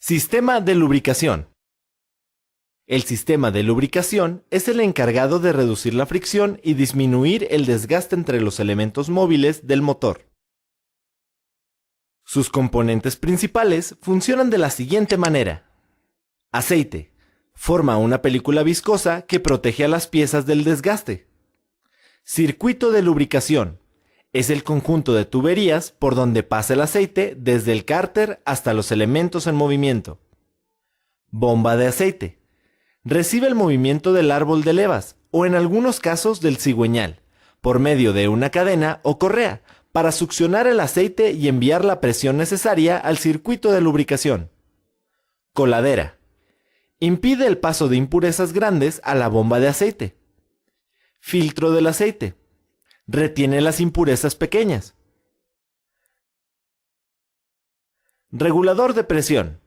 Sistema de lubricación. El sistema de lubricación es el encargado de reducir la fricción y disminuir el desgaste entre los elementos móviles del motor. Sus componentes principales funcionan de la siguiente manera. Aceite. Forma una película viscosa que protege a las piezas del desgaste. Circuito de lubricación. Es el conjunto de tuberías por donde pasa el aceite desde el cárter hasta los elementos en movimiento. Bomba de aceite. Recibe el movimiento del árbol de levas, o en algunos casos del cigüeñal, por medio de una cadena o correa, para succionar el aceite y enviar la presión necesaria al circuito de lubricación. Coladera. Impide el paso de impurezas grandes a la bomba de aceite. Filtro del aceite. Retiene las impurezas pequeñas. Regulador de presión.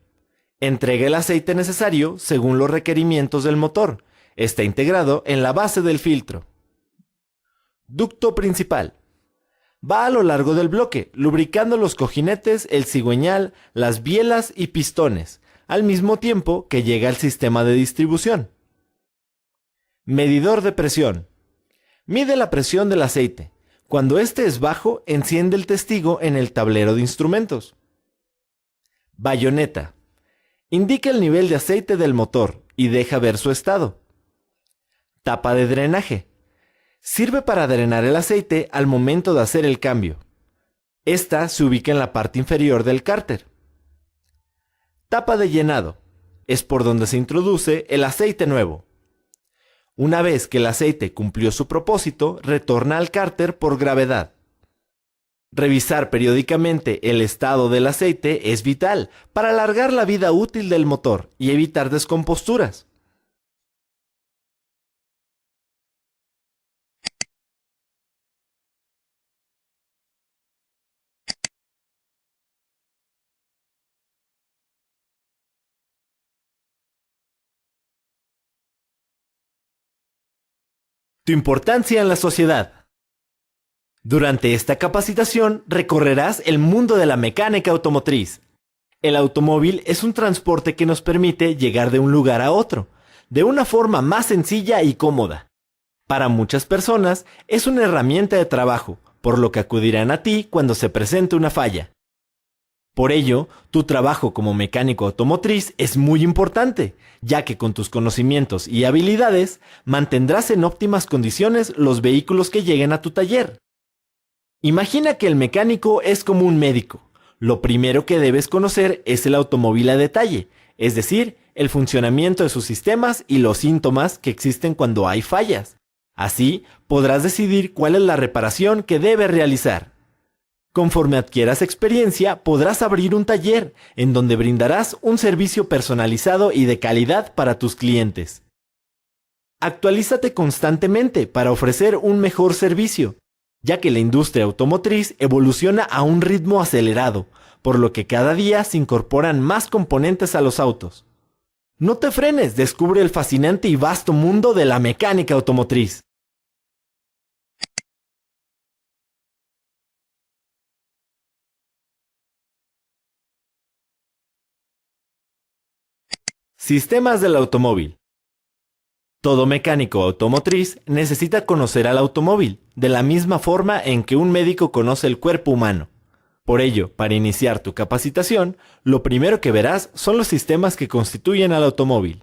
Entrega el aceite necesario según los requerimientos del motor. Está integrado en la base del filtro. Ducto principal. Va a lo largo del bloque, lubricando los cojinetes, el cigüeñal, las bielas y pistones, al mismo tiempo que llega al sistema de distribución. Medidor de presión. Mide la presión del aceite. Cuando este es bajo, enciende el testigo en el tablero de instrumentos. Bayoneta. Indica el nivel de aceite del motor y deja ver su estado. Tapa de drenaje. Sirve para drenar el aceite al momento de hacer el cambio. Esta se ubica en la parte inferior del cárter. Tapa de llenado. Es por donde se introduce el aceite nuevo. Una vez que el aceite cumplió su propósito, retorna al cárter por gravedad. Revisar periódicamente el estado del aceite es vital para alargar la vida útil del motor y evitar descomposturas. Tu importancia en la sociedad. Durante esta capacitación recorrerás el mundo de la mecánica automotriz. El automóvil es un transporte que nos permite llegar de un lugar a otro, de una forma más sencilla y cómoda. Para muchas personas es una herramienta de trabajo, por lo que acudirán a ti cuando se presente una falla. Por ello, tu trabajo como mecánico automotriz es muy importante, ya que con tus conocimientos y habilidades mantendrás en óptimas condiciones los vehículos que lleguen a tu taller. Imagina que el mecánico es como un médico. Lo primero que debes conocer es el automóvil a detalle, es decir, el funcionamiento de sus sistemas y los síntomas que existen cuando hay fallas. Así, podrás decidir cuál es la reparación que debes realizar. Conforme adquieras experiencia, podrás abrir un taller en donde brindarás un servicio personalizado y de calidad para tus clientes. Actualízate constantemente para ofrecer un mejor servicio, ya que la industria automotriz evoluciona a un ritmo acelerado, por lo que cada día se incorporan más componentes a los autos. No te frenes, descubre el fascinante y vasto mundo de la mecánica automotriz. Sistemas del automóvil. Todo mecánico automotriz necesita conocer al automóvil, de la misma forma en que un médico conoce el cuerpo humano. Por ello, para iniciar tu capacitación, lo primero que verás son los sistemas que constituyen al automóvil.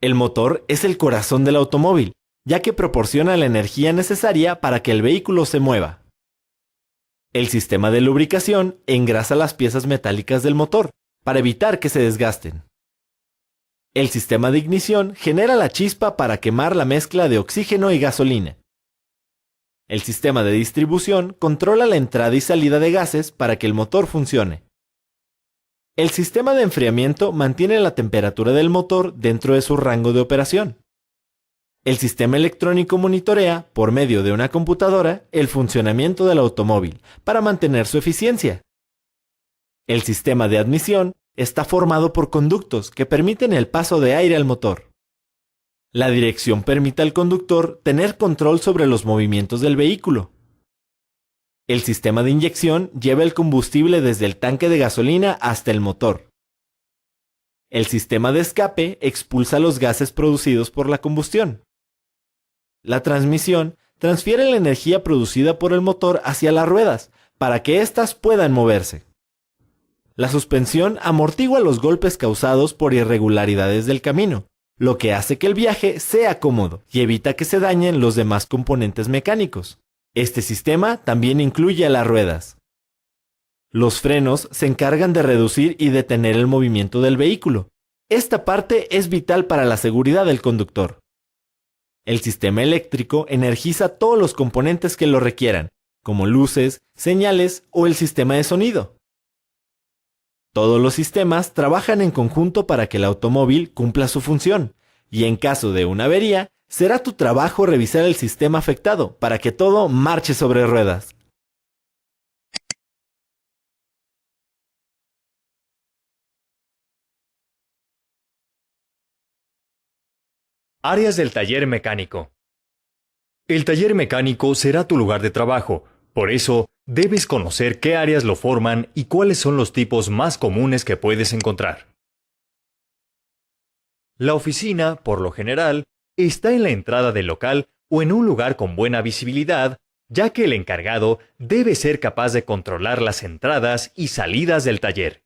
El motor es el corazón del automóvil, ya que proporciona la energía necesaria para que el vehículo se mueva. El sistema de lubricación engrasa las piezas metálicas del motor, para evitar que se desgasten. El sistema de ignición genera la chispa para quemar la mezcla de oxígeno y gasolina. El sistema de distribución controla la entrada y salida de gases para que el motor funcione. El sistema de enfriamiento mantiene la temperatura del motor dentro de su rango de operación. El sistema electrónico monitorea, por medio de una computadora, el funcionamiento del automóvil para mantener su eficiencia. El sistema de admisión está formado por conductos que permiten el paso de aire al motor. La dirección permite al conductor tener control sobre los movimientos del vehículo. El sistema de inyección lleva el combustible desde el tanque de gasolina hasta el motor. El sistema de escape expulsa los gases producidos por la combustión. La transmisión transfiere la energía producida por el motor hacia las ruedas para que éstas puedan moverse. La suspensión amortigua los golpes causados por irregularidades del camino, lo que hace que el viaje sea cómodo y evita que se dañen los demás componentes mecánicos. Este sistema también incluye a las ruedas. Los frenos se encargan de reducir y detener el movimiento del vehículo. Esta parte es vital para la seguridad del conductor. El sistema eléctrico energiza todos los componentes que lo requieran, como luces, señales o el sistema de sonido. Todos los sistemas trabajan en conjunto para que el automóvil cumpla su función, y en caso de una avería, será tu trabajo revisar el sistema afectado para que todo marche sobre ruedas. Áreas del taller mecánico. El taller mecánico será tu lugar de trabajo, por eso debes conocer qué áreas lo forman y cuáles son los tipos más comunes que puedes encontrar. La oficina, por lo general, está en la entrada del local o en un lugar con buena visibilidad, ya que el encargado debe ser capaz de controlar las entradas y salidas del taller.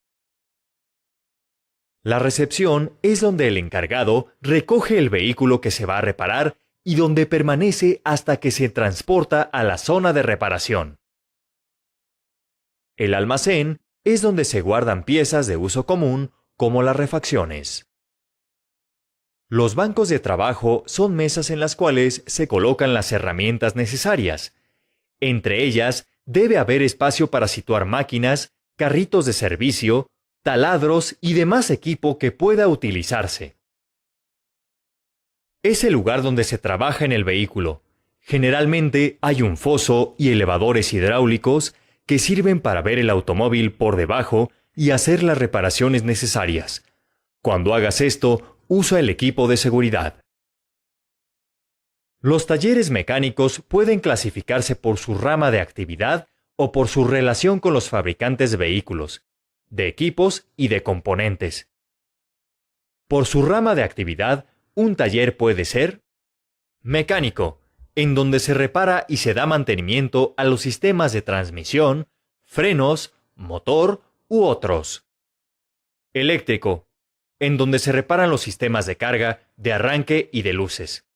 La recepción es donde el encargado recoge el vehículo que se va a reparar y donde permanece hasta que se transporta a la zona de reparación. El almacén es donde se guardan piezas de uso común, como las refacciones. Los bancos de trabajo son mesas en las cuales se colocan las herramientas necesarias. Entre ellas, debe haber espacio para situar máquinas, carritos de servicio, taladros y demás equipo que pueda utilizarse. Es el lugar donde se trabaja en el vehículo. Generalmente hay un foso y elevadores hidráulicos que sirven para ver el automóvil por debajo y hacer las reparaciones necesarias. Cuando hagas esto, usa el equipo de seguridad. Los talleres mecánicos pueden clasificarse por su rama de actividad o por su relación con los fabricantes de vehículos, de equipos y de componentes. Por su rama de actividad, un taller puede ser mecánico, en donde se repara y se da mantenimiento a los sistemas de transmisión, frenos, motor u otros. Eléctrico, en donde se reparan los sistemas de carga, de arranque y de luces.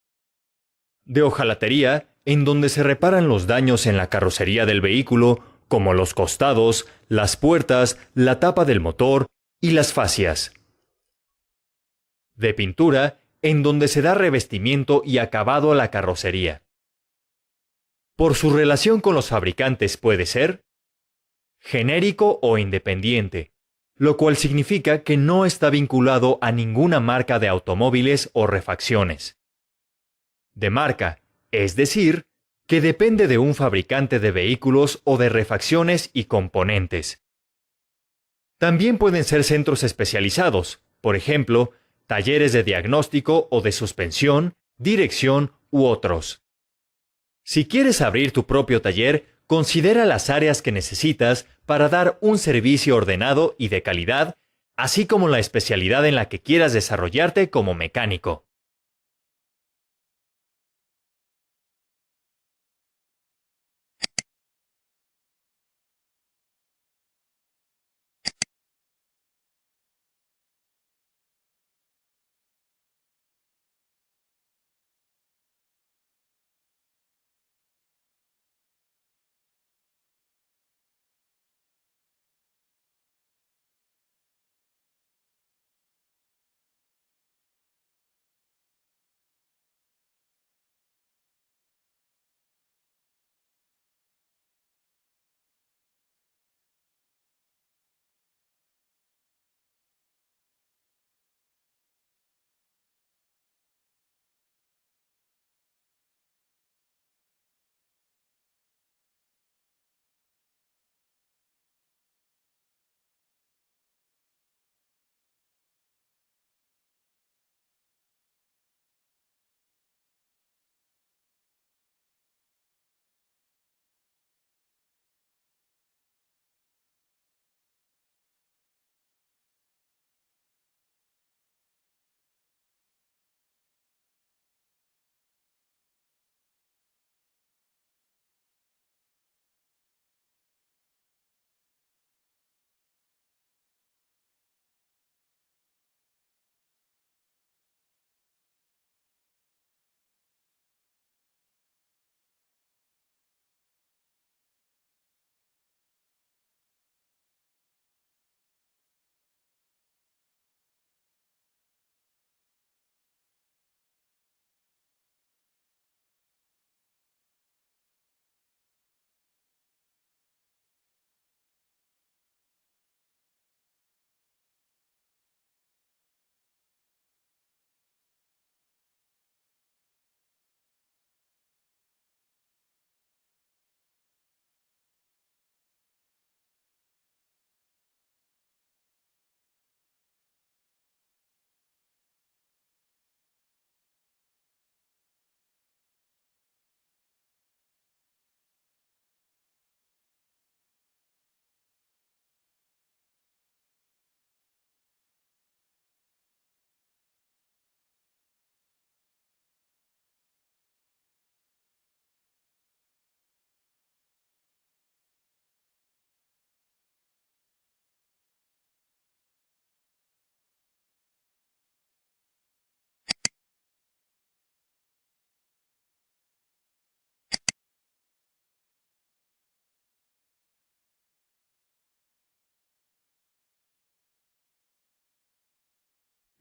De hojalatería, en donde se reparan los daños en la carrocería del vehículo, como los costados, las puertas, la tapa del motor y las fascias. De pintura, en donde se da revestimiento y acabado a la carrocería. Por su relación con los fabricantes puede ser genérico o independiente, lo cual significa que no está vinculado a ninguna marca de automóviles o refacciones. De marca, es decir, que depende de un fabricante de vehículos o de refacciones y componentes. También pueden ser centros especializados, por ejemplo, talleres de diagnóstico o de suspensión, dirección u otros. Si quieres abrir tu propio taller, considera las áreas que necesitas para dar un servicio ordenado y de calidad, así como la especialidad en la que quieras desarrollarte como mecánico.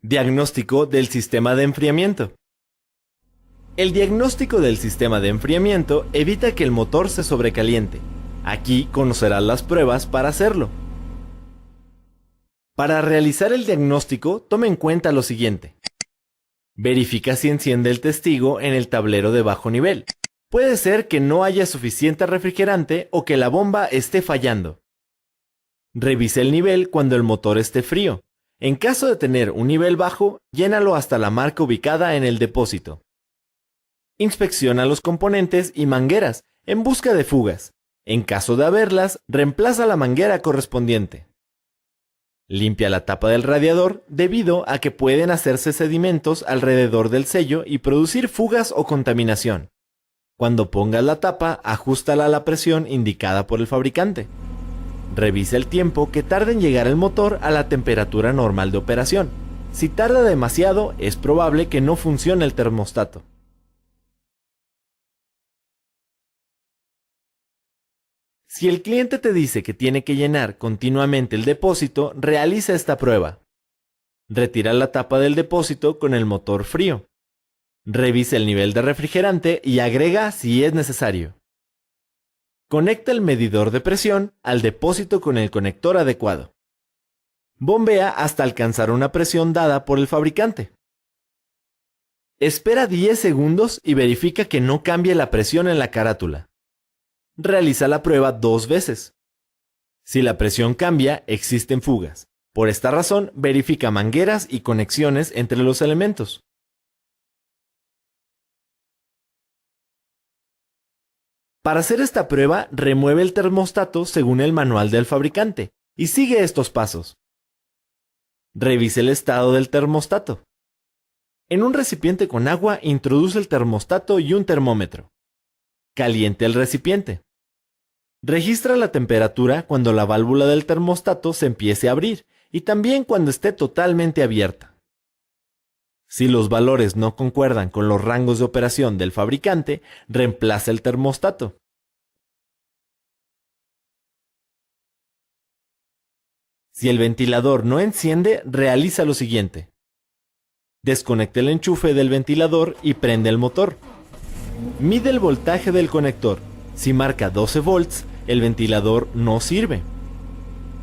Diagnóstico del sistema de enfriamiento. El diagnóstico del sistema de enfriamiento evita que el motor se sobrecaliente. Aquí conocerás las pruebas para hacerlo. Para realizar el diagnóstico, toma en cuenta lo siguiente. Verifica si enciende el testigo en el tablero de bajo nivel. Puede ser que no haya suficiente refrigerante o que la bomba esté fallando. Revisa el nivel cuando el motor esté frío. En caso de tener un nivel bajo, llénalo hasta la marca ubicada en el depósito. Inspecciona los componentes y mangueras en busca de fugas. En caso de haberlas, reemplaza la manguera correspondiente. Limpia la tapa del radiador debido a que pueden hacerse sedimentos alrededor del sello y producir fugas o contaminación. Cuando pongas la tapa, ajústala a la presión indicada por el fabricante. Revisa el tiempo que tarda en llegar el motor a la temperatura normal de operación. Si tarda demasiado, es probable que no funcione el termostato. Si el cliente te dice que tiene que llenar continuamente el depósito, realiza esta prueba. Retira la tapa del depósito con el motor frío. Revisa el nivel de refrigerante y agrega si es necesario. Conecta el medidor de presión al depósito con el conector adecuado. Bombea hasta alcanzar una presión dada por el fabricante. Espera 10 segundos y verifica que no cambie la presión en la carátula. Realiza la prueba 2 veces. Si la presión cambia, existen fugas. Por esta razón, verifica mangueras y conexiones entre los elementos. Para hacer esta prueba, remueve el termostato según el manual del fabricante y sigue estos pasos. Revise el estado del termostato. En un recipiente con agua, introduce el termostato y un termómetro. Caliente el recipiente. Registra la temperatura cuando la válvula del termostato se empiece a abrir y también cuando esté totalmente abierta. Si los valores no concuerdan con los rangos de operación del fabricante, reemplaza el termostato. Si el ventilador no enciende, realiza lo siguiente. Desconecte el enchufe del ventilador y prende el motor. Mide el voltaje del conector. Si marca 12 volts, el ventilador no sirve.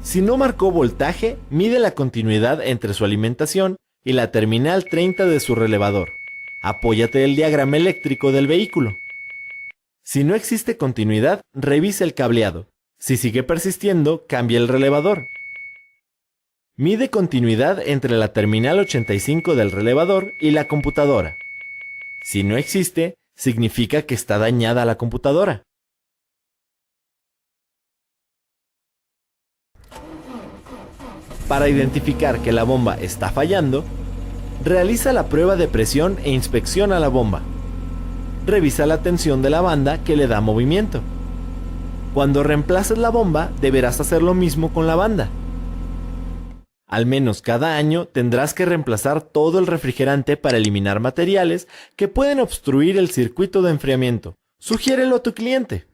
Si no marcó voltaje, mide la continuidad entre su alimentación y la terminal 30 de su relevador. Apóyate del diagrama eléctrico del vehículo. Si no existe continuidad, revisa el cableado. Si sigue persistiendo, cambia el relevador. Mide continuidad entre la terminal 85 del relevador y la computadora. Si no existe, significa que está dañada la computadora. Para identificar que la bomba está fallando, realiza la prueba de presión e inspecciona la bomba. Revisa la tensión de la banda que le da movimiento. Cuando reemplaces la bomba, deberás hacer lo mismo con la banda. Al menos cada año tendrás que reemplazar todo el refrigerante para eliminar materiales que pueden obstruir el circuito de enfriamiento. Sugiérelo a tu cliente.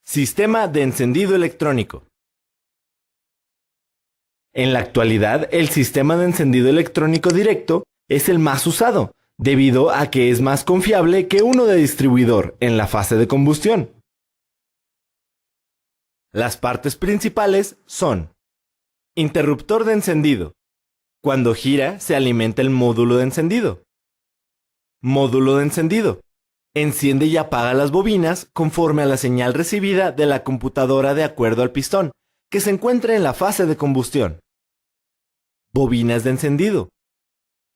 Sistema de encendido electrónico. En la actualidad, el sistema de encendido electrónico directo es el más usado, debido a que es más confiable que uno de distribuidor en la fase de combustión. Las partes principales son: interruptor de encendido. Cuando gira, se alimenta el módulo de encendido. Módulo de encendido. Enciende y apaga las bobinas conforme a la señal recibida de la computadora de acuerdo al pistón, que se encuentra en la fase de combustión. Bobinas de encendido.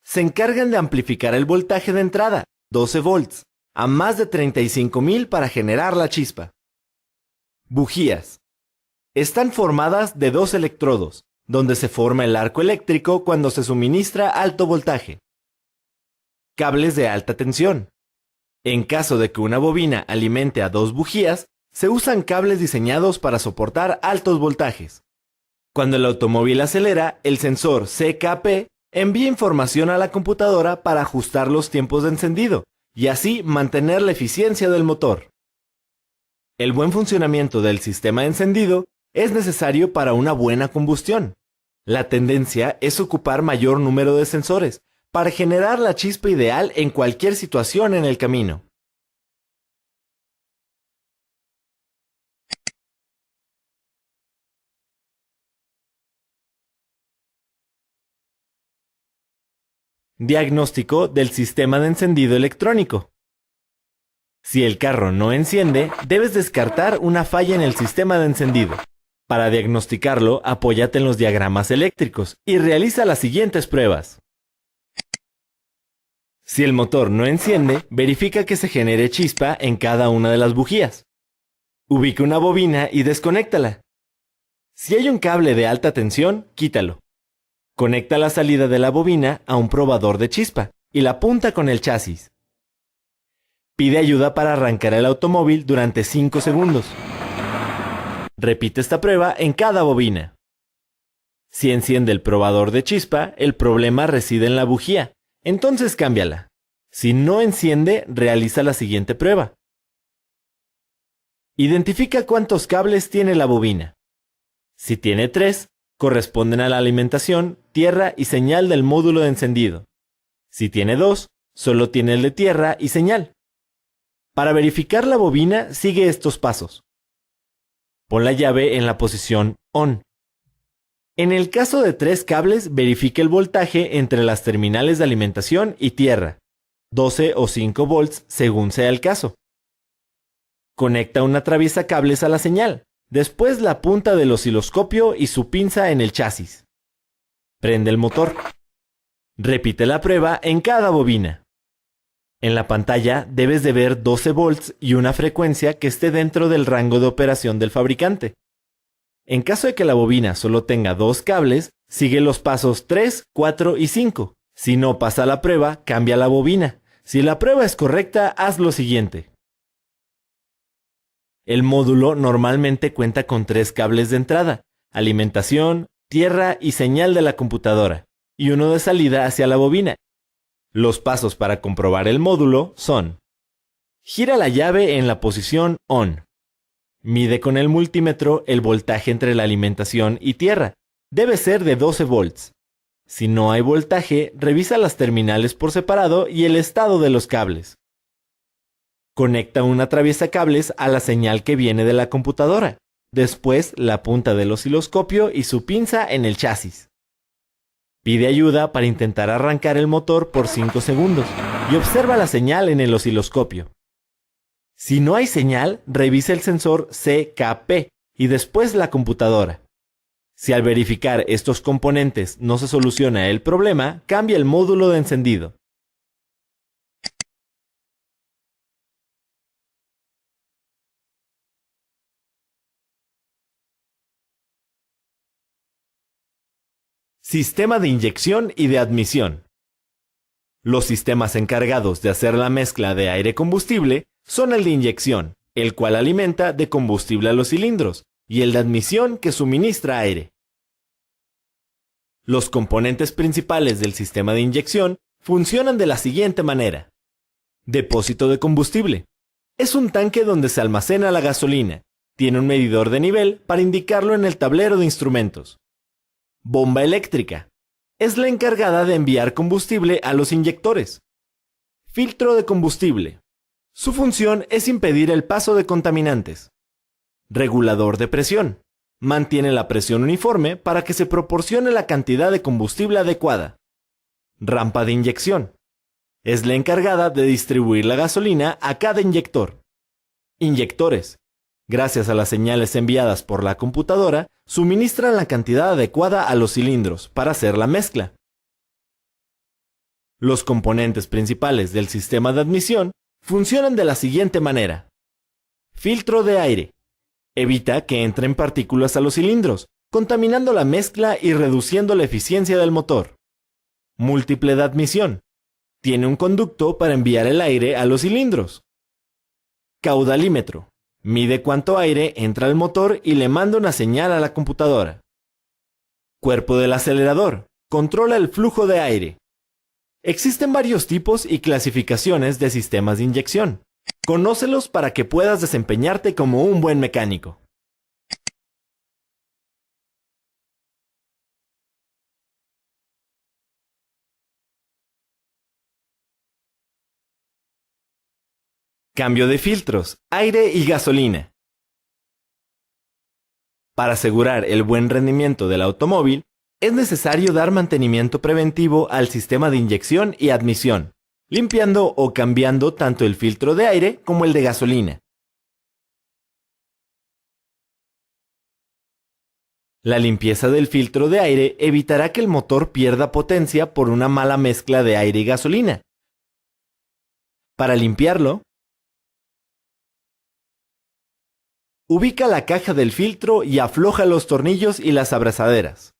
Se encargan de amplificar el voltaje de entrada, 12 volts, a más de 35.000 para generar la chispa. Bujías. Están formadas de 2 electrodos, donde se forma el arco eléctrico cuando se suministra alto voltaje. Cables de alta tensión. En caso de que una bobina alimente a 2 bujías, se usan cables diseñados para soportar altos voltajes. Cuando el automóvil acelera, el sensor CKP envía información a la computadora para ajustar los tiempos de encendido y así mantener la eficiencia del motor. El buen funcionamiento del sistema de encendido es necesario para una buena combustión. La tendencia es ocupar mayor número de sensores para generar la chispa ideal en cualquier situación en el camino. Diagnóstico del sistema de encendido electrónico. Si el carro no enciende, debes descartar una falla en el sistema de encendido. Para diagnosticarlo, apóyate en los diagramas eléctricos y realiza las siguientes pruebas. Si el motor no enciende, verifica que se genere chispa en cada una de las bujías. Ubica una bobina y desconéctala. Si hay un cable de alta tensión, quítalo. Conecta la salida de la bobina a un probador de chispa y la punta con el chasis. Pide ayuda para arrancar el automóvil durante 5 segundos. Repite esta prueba en cada bobina. Si enciende el probador de chispa, el problema reside en la bujía, entonces cámbiala. Si no enciende, realiza la siguiente prueba. Identifica cuántos cables tiene la bobina. Si tiene 3, corresponden a la alimentación, tierra y señal del módulo de encendido. Si tiene 2, solo tiene el de tierra y señal. Para verificar la bobina, sigue estos pasos. Pon la llave en la posición ON. En el caso de 3 cables, verifique el voltaje entre las terminales de alimentación y tierra, 12 o 5 volts según sea el caso. Conecta una traviesa-cables a la señal, después la punta del osciloscopio y su pinza en el chasis. Prende el motor. Repite la prueba en cada bobina. En la pantalla debes de ver 12 volts y una frecuencia que esté dentro del rango de operación del fabricante. En caso de que la bobina solo tenga 2 cables, sigue los pasos 3, 4 y 5. Si no pasa la prueba, cambia la bobina. Si la prueba es correcta, haz lo siguiente. El módulo normalmente cuenta con 3 cables de entrada, alimentación, tierra y señal de la computadora, y uno de salida hacia la bobina. Los pasos para comprobar el módulo son: gira la llave en la posición ON. Mide con el multímetro el voltaje entre la alimentación y tierra. Debe ser de 12 volts. Si no hay voltaje, revisa las terminales por separado y el estado de los cables. Conecta una traviesa-cables a la señal que viene de la computadora. Después, la punta del osciloscopio y su pinza en el chasis. Pide ayuda para intentar arrancar el motor por 5 segundos y observa la señal en el osciloscopio. Si no hay señal, revisa el sensor CKP y después la computadora. Si al verificar estos componentes no se soluciona el problema, cambia el módulo de encendido. Sistema de inyección y de admisión. Los sistemas encargados de hacer la mezcla de aire-combustible son el de inyección, el cual alimenta de combustible a los cilindros, y el de admisión que suministra aire. Los componentes principales del sistema de inyección funcionan de la siguiente manera. Depósito de combustible. Es un tanque donde se almacena la gasolina. Tiene un medidor de nivel para indicarlo en el tablero de instrumentos. Bomba eléctrica. Es la encargada de enviar combustible a los inyectores. Filtro de combustible. Su función es impedir el paso de contaminantes. Regulador de presión. Mantiene la presión uniforme para que se proporcione la cantidad de combustible adecuada. Rampa de inyección. Es la encargada de distribuir la gasolina a cada inyector. Inyectores. Gracias a las señales enviadas por la computadora, suministran la cantidad adecuada a los cilindros para hacer la mezcla. Los componentes principales del sistema de admisión funcionan de la siguiente manera. Filtro de aire. Evita que entren partículas a los cilindros, contaminando la mezcla y reduciendo la eficiencia del motor. Múltiple de admisión. Tiene un conducto para enviar el aire a los cilindros. Caudalímetro. Mide cuánto aire entra al motor y le manda una señal a la computadora. Cuerpo del acelerador. Controla el flujo de aire. Existen varios tipos y clasificaciones de sistemas de inyección. Conócelos para que puedas desempeñarte como un buen mecánico. Cambio de filtros, aire y gasolina. Para asegurar el buen rendimiento del automóvil, es necesario dar mantenimiento preventivo al sistema de inyección y admisión, limpiando o cambiando tanto el filtro de aire como el de gasolina. La limpieza del filtro de aire evitará que el motor pierda potencia por una mala mezcla de aire y gasolina. Para limpiarlo, ubica la caja del filtro y afloja los tornillos y las abrazaderas.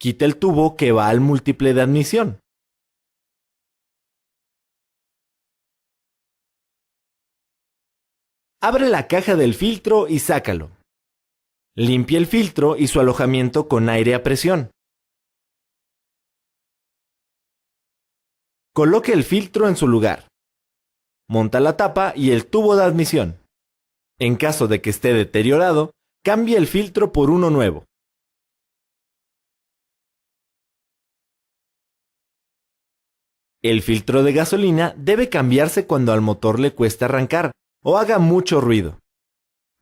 Quita el tubo que va al múltiple de admisión. Abre la caja del filtro y sácalo. Limpia el filtro y su alojamiento con aire a presión. Coloque el filtro en su lugar. Monta la tapa y el tubo de admisión. En caso de que esté deteriorado, cambie el filtro por uno nuevo. El filtro de gasolina debe cambiarse cuando al motor le cueste arrancar o haga mucho ruido.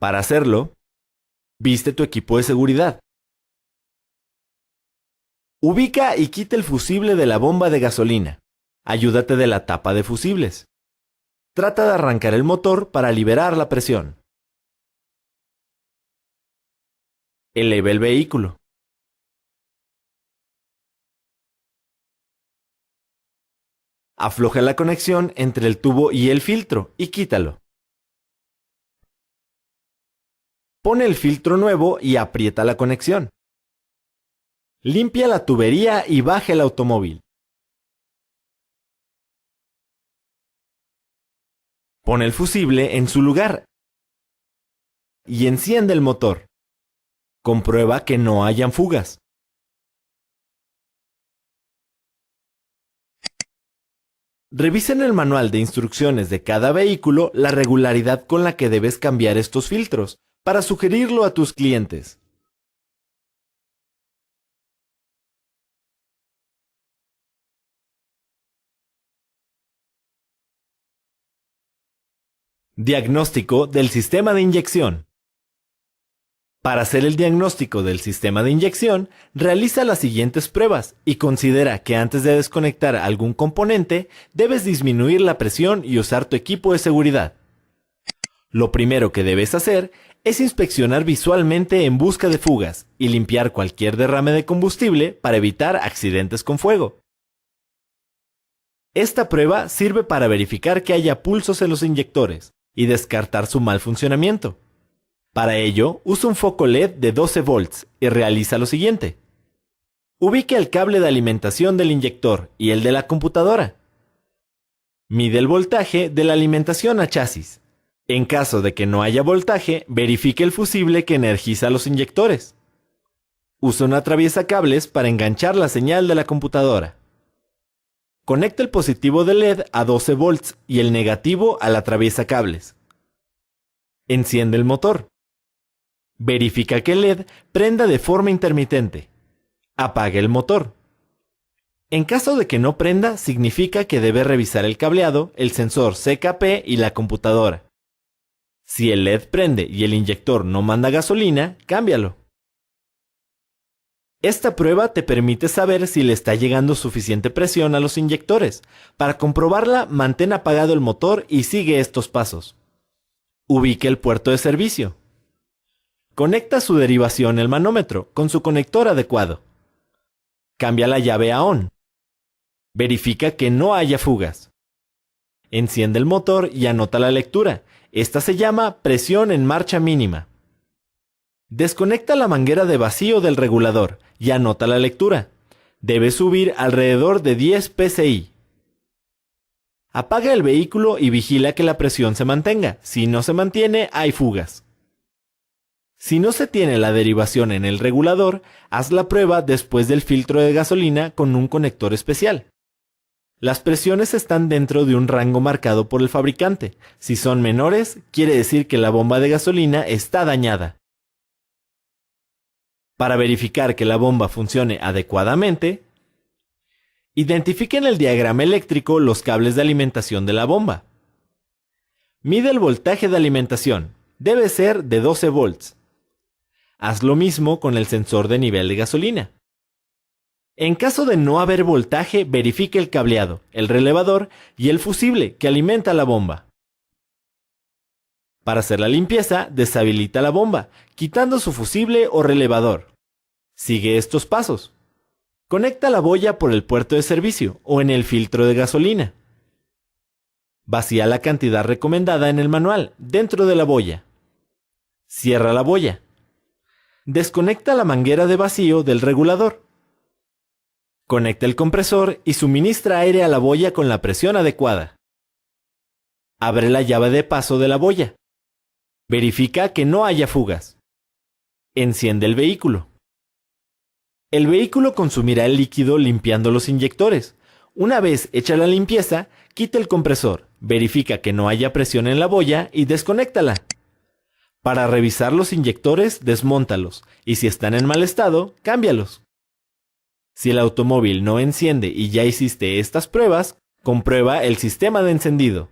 Para hacerlo, viste tu equipo de seguridad. Ubica y quita el fusible de la bomba de gasolina. Ayúdate de la tapa de fusibles. Trata de arrancar el motor para liberar la presión. Eleva el vehículo. Afloja la conexión entre el tubo y el filtro y quítalo. Pone el filtro nuevo y aprieta la conexión. Limpia la tubería y baja el automóvil. Pone el fusible en su lugar y enciende el motor. Comprueba que no hayan fugas. Revisa en el manual de instrucciones de cada vehículo la regularidad con la que debes cambiar estos filtros para sugerirlo a tus clientes. Diagnóstico del sistema de inyección. Para hacer el diagnóstico del sistema de inyección, realiza las siguientes pruebas y considera que antes de desconectar algún componente, debes disminuir la presión y usar tu equipo de seguridad. Lo primero que debes hacer es inspeccionar visualmente en busca de fugas y limpiar cualquier derrame de combustible para evitar accidentes con fuego. Esta prueba sirve para verificar que haya pulsos en los inyectores y descartar su mal funcionamiento. Para ello, usa un foco LED de 12 volts y realiza lo siguiente. Ubica el cable de alimentación del inyector y el de la computadora. Mide el voltaje de la alimentación a chasis. En caso de que no haya voltaje, verifique el fusible que energiza los inyectores. Usa un atraviesacables para enganchar la señal de la computadora. Conecta el positivo del LED a 12 volts y el negativo al atraviesacables. Enciende el motor. Verifica que el LED prenda de forma intermitente. Apaga el motor. En caso de que no prenda, significa que debe revisar el cableado, el sensor CKP y la computadora. Si el LED prende y el inyector no manda gasolina, cámbialo. Esta prueba te permite saber si le está llegando suficiente presión a los inyectores. Para comprobarla, mantén apagado el motor y sigue estos pasos. Ubique el puerto de servicio. Conecta su derivación, el manómetro, con su conector adecuado. Cambia la llave a ON. Verifica que no haya fugas. Enciende el motor y anota la lectura. Esta se llama presión en marcha mínima. Desconecta la manguera de vacío del regulador y anota la lectura. Debe subir alrededor de 10 psi. Apaga el vehículo y vigila que la presión se mantenga. Si no se mantiene, hay fugas. Si no se tiene la derivación en el regulador, haz la prueba después del filtro de gasolina con un conector especial. Las presiones están dentro de un rango marcado por el fabricante. Si son menores, quiere decir que la bomba de gasolina está dañada. Para verificar que la bomba funcione adecuadamente, identifique en el diagrama eléctrico los cables de alimentación de la bomba. Mide el voltaje de alimentación. Debe ser de 12 volts. Haz lo mismo con el sensor de nivel de gasolina. En caso de no haber voltaje, verifique el cableado, el relevador y el fusible que alimenta la bomba. Para hacer la limpieza, deshabilita la bomba, quitando su fusible o relevador. Sigue estos pasos. Conecta la boya por el puerto de servicio o en el filtro de gasolina. Vacía la cantidad recomendada en el manual dentro de la boya. Cierra la boya. Desconecta la manguera de vacío del regulador. Conecta el compresor y suministra aire a la boya con la presión adecuada. Abre la llave de paso de la boya. Verifica que no haya fugas. Enciende el vehículo. El vehículo consumirá el líquido limpiando los inyectores. Una vez hecha la limpieza, quita el compresor, verifica que no haya presión en la boya y desconéctala. Para revisar los inyectores, desmóntalos y si están en mal estado, cámbialos. Si el automóvil no enciende y ya hiciste estas pruebas, comprueba el sistema de encendido.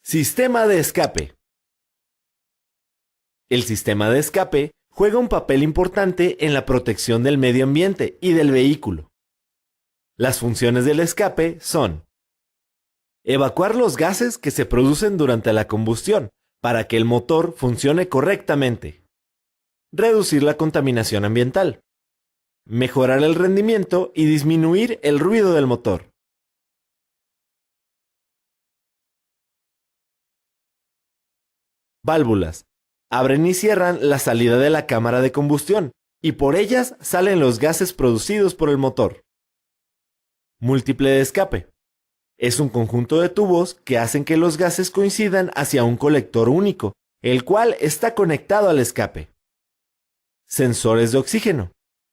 Sistema de escape. El sistema de escape juega un papel importante en la protección del medio ambiente y del vehículo. Las funciones del escape son: evacuar los gases que se producen durante la combustión para que el motor funcione correctamente, reducir la contaminación ambiental, mejorar el rendimiento y disminuir el ruido del motor. Válvulas. Abren y cierran la salida de la cámara de combustión, y por ellas salen los gases producidos por el motor. Múltiple de escape. Es un conjunto de tubos que hacen que los gases coincidan hacia un colector único, el cual está conectado al escape. Sensores de oxígeno.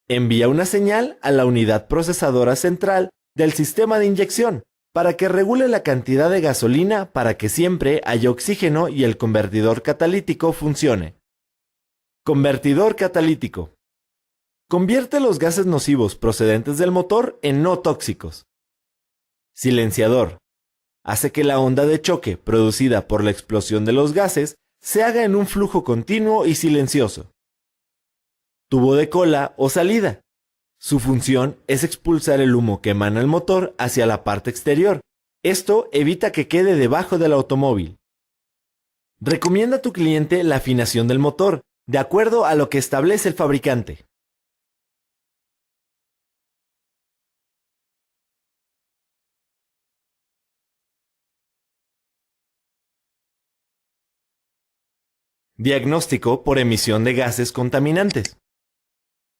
Envía una señal a la unidad procesadora central del sistema de inyección, para que regule la cantidad de gasolina para que siempre haya oxígeno y el convertidor catalítico funcione. Convertidor catalítico. Convierte los gases nocivos procedentes del motor en no tóxicos. Silenciador. Hace que la onda de choque producida por la explosión de los gases se haga en un flujo continuo y silencioso. Tubo de cola o salida. Su función es expulsar el humo que emana el motor hacia la parte exterior. Esto evita que quede debajo del automóvil. Recomienda a tu cliente la afinación del motor, de acuerdo a lo que establece el fabricante. Diagnóstico por emisión de gases contaminantes.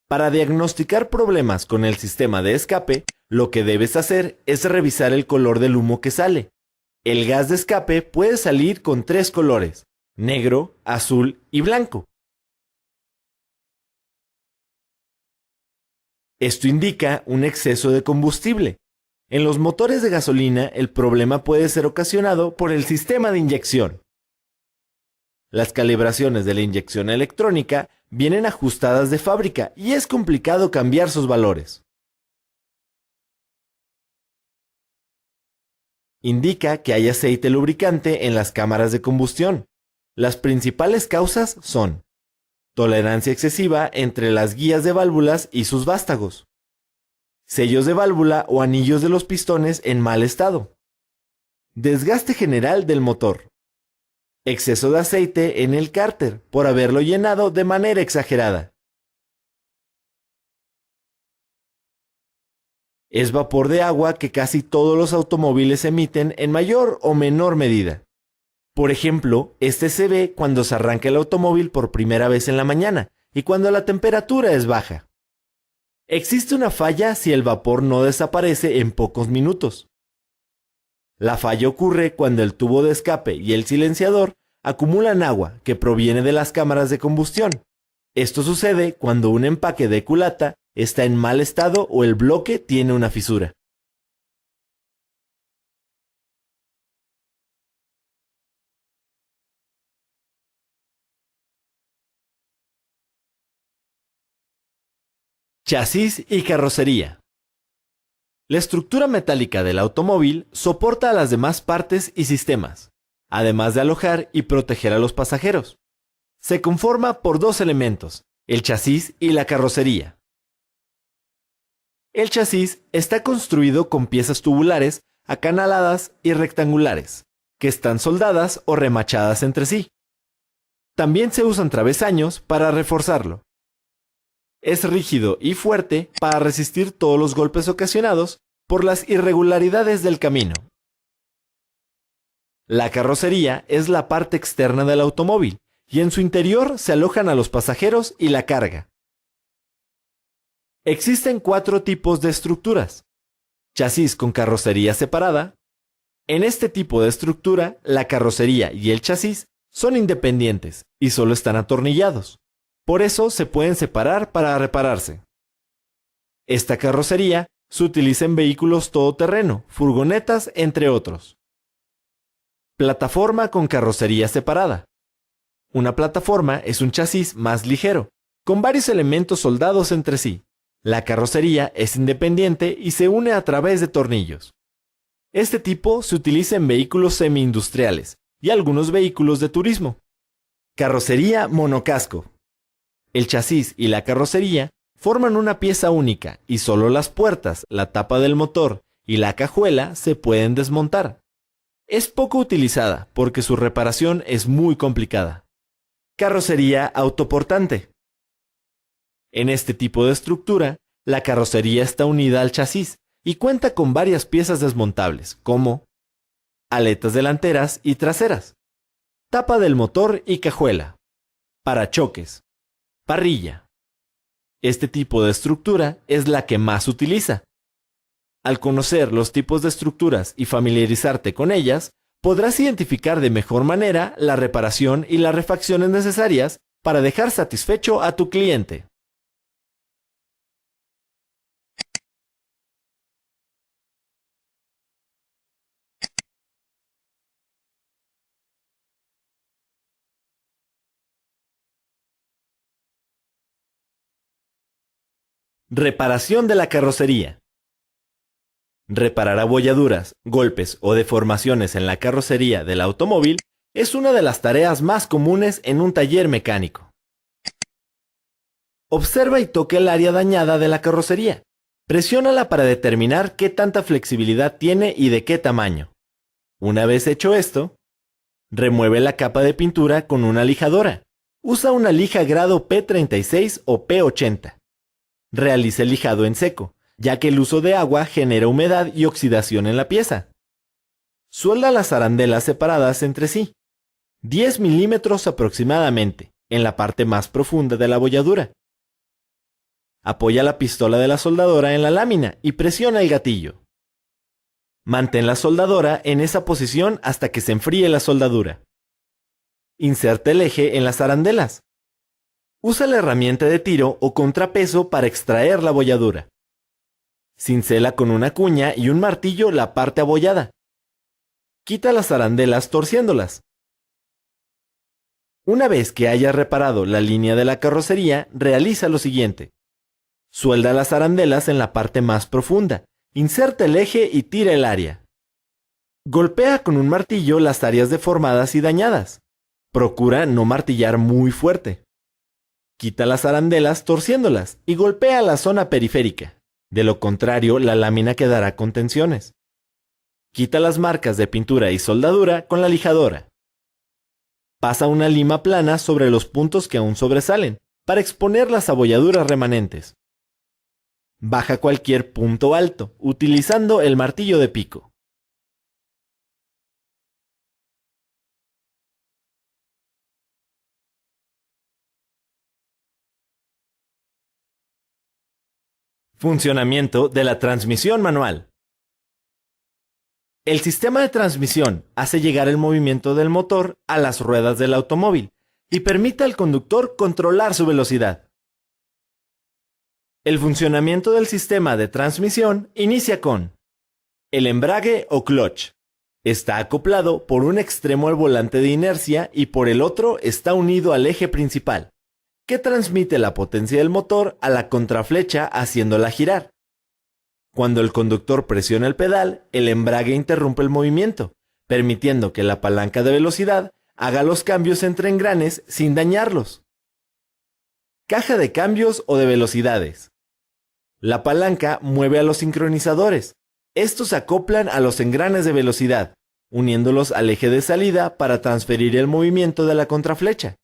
Para diagnosticar problemas con el sistema de escape, lo que debes hacer es revisar el color del humo que sale. El gas de escape puede salir con 3 colores: negro, azul y blanco. Esto indica un exceso de combustible. En los motores de gasolina, el problema puede ser ocasionado por el sistema de inyección. Las calibraciones de la inyección electrónica vienen ajustadas de fábrica y es complicado cambiar sus valores. Indica que hay aceite lubricante en las cámaras de combustión. Las principales causas son: tolerancia excesiva entre las guías de válvulas y sus vástagos, sellos de válvula o anillos de los pistones en mal estado, desgaste general del motor, exceso de aceite en el cárter por haberlo llenado de manera exagerada. Es vapor de agua que casi todos los automóviles emiten en mayor o menor medida. Por ejemplo, este se ve cuando se arranca el automóvil por primera vez en la mañana y cuando la temperatura es baja. Existe una falla si el vapor no desaparece en pocos minutos. La falla ocurre cuando el tubo de escape y el silenciador acumulan agua que proviene de las cámaras de combustión. Esto sucede cuando un empaque de culata está en mal estado o el bloque tiene una fisura. Chasis y carrocería. La estructura metálica del automóvil soporta a las demás partes y sistemas, además de alojar y proteger a los pasajeros. Se conforma por dos elementos, el chasis y la carrocería. El chasis está construido con piezas tubulares, acanaladas y rectangulares, que están soldadas o remachadas entre sí. También se usan travesaños para reforzarlo. Es rígido y fuerte para resistir todos los golpes ocasionados por las irregularidades del camino. La carrocería es la parte externa del automóvil y en su interior se alojan a los pasajeros y la carga. Existen 4 tipos de estructuras. Chasis con carrocería separada. En este tipo de estructura, la carrocería y el chasis son independientes y solo están atornillados. Por eso se pueden separar para repararse. Esta carrocería se utiliza en vehículos todoterreno, furgonetas, entre otros. Plataforma con carrocería separada. Una plataforma es un chasis más ligero, con varios elementos soldados entre sí. La carrocería es independiente y se une a través de tornillos. Este tipo se utiliza en vehículos semi-industriales y algunos vehículos de turismo. Carrocería monocasco. El chasis y la carrocería forman una pieza única y solo las puertas, la tapa del motor y la cajuela se pueden desmontar. Es poco utilizada porque su reparación es muy complicada. Carrocería autoportante. En este tipo de estructura, la carrocería está unida al chasis y cuenta con varias piezas desmontables, como aletas delanteras y traseras, tapa del motor y cajuela, parachoques, parrilla. Este tipo de estructura es la que más se utiliza. Al conocer los tipos de estructuras y familiarizarte con ellas, podrás identificar de mejor manera la reparación y las refacciones necesarias para dejar satisfecho a tu cliente. Reparación de la carrocería. Reparar abolladuras, golpes o deformaciones en la carrocería del automóvil es una de las tareas más comunes en un taller mecánico. Observa y toca el área dañada de la carrocería. Presiónala para determinar qué tanta flexibilidad tiene y de qué tamaño. Una vez hecho esto, remueve la capa de pintura con una lijadora. Usa una lija grado P36 o P80. Realiza el lijado en seco, ya que el uso de agua genera humedad y oxidación en la pieza. Suelda las arandelas separadas entre sí, 10 milímetros aproximadamente, en la parte más profunda de la abolladura. Apoya la pistola de la soldadora en la lámina y presiona el gatillo. Mantén la soldadora en esa posición hasta que se enfríe la soldadura. Inserta el eje en las arandelas. Usa la herramienta de tiro o contrapeso para extraer la abolladura. Cincela con una cuña y un martillo la parte abollada. Quita las arandelas torciéndolas. Una vez que hayas reparado la línea de la carrocería, realiza lo siguiente. Suelda las arandelas en la parte más profunda, inserta el eje y tira el área. Golpea con un martillo las áreas deformadas y dañadas. Procura no martillar muy fuerte. Quita las arandelas torciéndolas y golpea la zona periférica. De lo contrario, la lámina quedará con tensiones. Quita las marcas de pintura y soldadura con la lijadora. Pasa una lima plana sobre los puntos que aún sobresalen, para exponer las abolladuras remanentes. Baja cualquier punto alto, utilizando el martillo de pico. Funcionamiento de la transmisión manual. El sistema de transmisión hace llegar el movimiento del motor a las ruedas del automóvil y permite al conductor controlar su velocidad. El funcionamiento del sistema de transmisión inicia con el embrague o clutch. Está acoplado por un extremo al volante de inercia y por el otro está unido al eje principal, que transmite la potencia del motor a la contraflecha haciéndola girar. Cuando el conductor presiona el pedal, el embrague interrumpe el movimiento, permitiendo que la palanca de velocidad haga los cambios entre engranes sin dañarlos. Caja de cambios o de velocidades. La palanca mueve a los sincronizadores. Estos se acoplan a los engranes de velocidad, uniéndolos al eje de salida para transferir el movimiento de la contraflecha.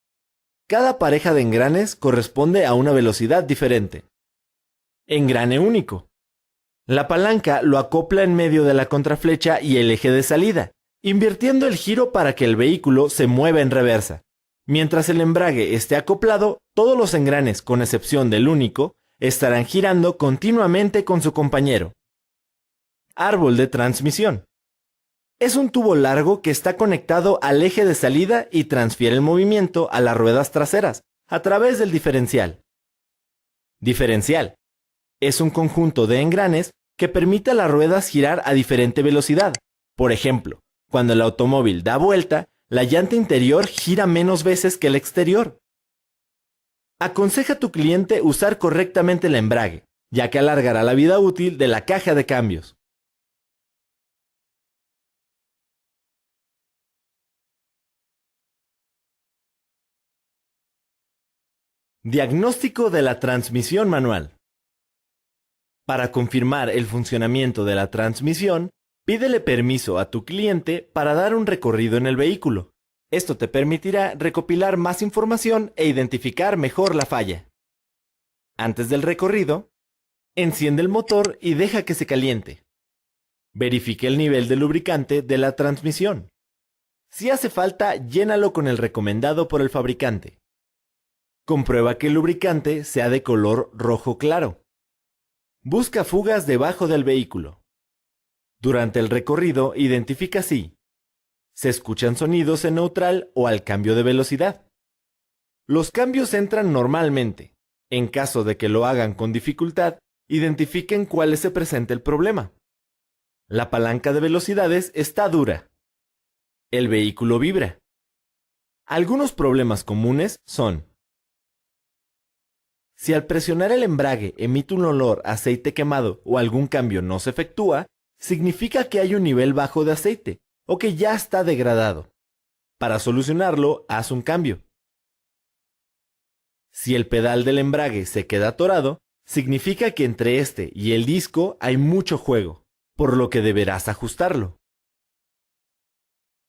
Cada pareja de engranes corresponde a una velocidad diferente. Engrane único. La palanca lo acopla en medio de la contraflecha y el eje de salida, invirtiendo el giro para que el vehículo se mueva en reversa. Mientras el embrague esté acoplado, todos los engranes, con excepción del único, estarán girando continuamente con su compañero. Árbol de transmisión. Es un tubo largo que está conectado al eje de salida y transfiere el movimiento a las ruedas traseras a través del diferencial. Diferencial. Es un conjunto de engranes que permite a las ruedas girar a diferente velocidad. Por ejemplo, cuando el automóvil da vuelta, la llanta interior gira menos veces que el exterior. Aconseja a tu cliente usar correctamente el embrague, ya que alargará la vida útil de la caja de cambios. Diagnóstico de la transmisión manual. Para confirmar el funcionamiento de la transmisión, pídele permiso a tu cliente para dar un recorrido en el vehículo. Esto te permitirá recopilar más información e identificar mejor la falla. Antes del recorrido, enciende el motor y deja que se caliente. Verifique el nivel de lubricante de la transmisión. Si hace falta, llénalo con el recomendado por el fabricante. Comprueba que el lubricante sea de color rojo claro. Busca fugas debajo del vehículo. Durante el recorrido, identifica si se escuchan sonidos en neutral o al cambio de velocidad. Los cambios entran normalmente. En caso de que lo hagan con dificultad, identifiquen cuál se presenta el problema. La palanca de velocidades está dura. El vehículo vibra. Algunos problemas comunes son: si al presionar el embrague emite un olor a aceite quemado o algún cambio no se efectúa, significa que hay un nivel bajo de aceite o que ya está degradado. Para solucionarlo, haz un cambio. Si el pedal del embrague se queda atorado, significa que entre este y el disco hay mucho juego, por lo que deberás ajustarlo.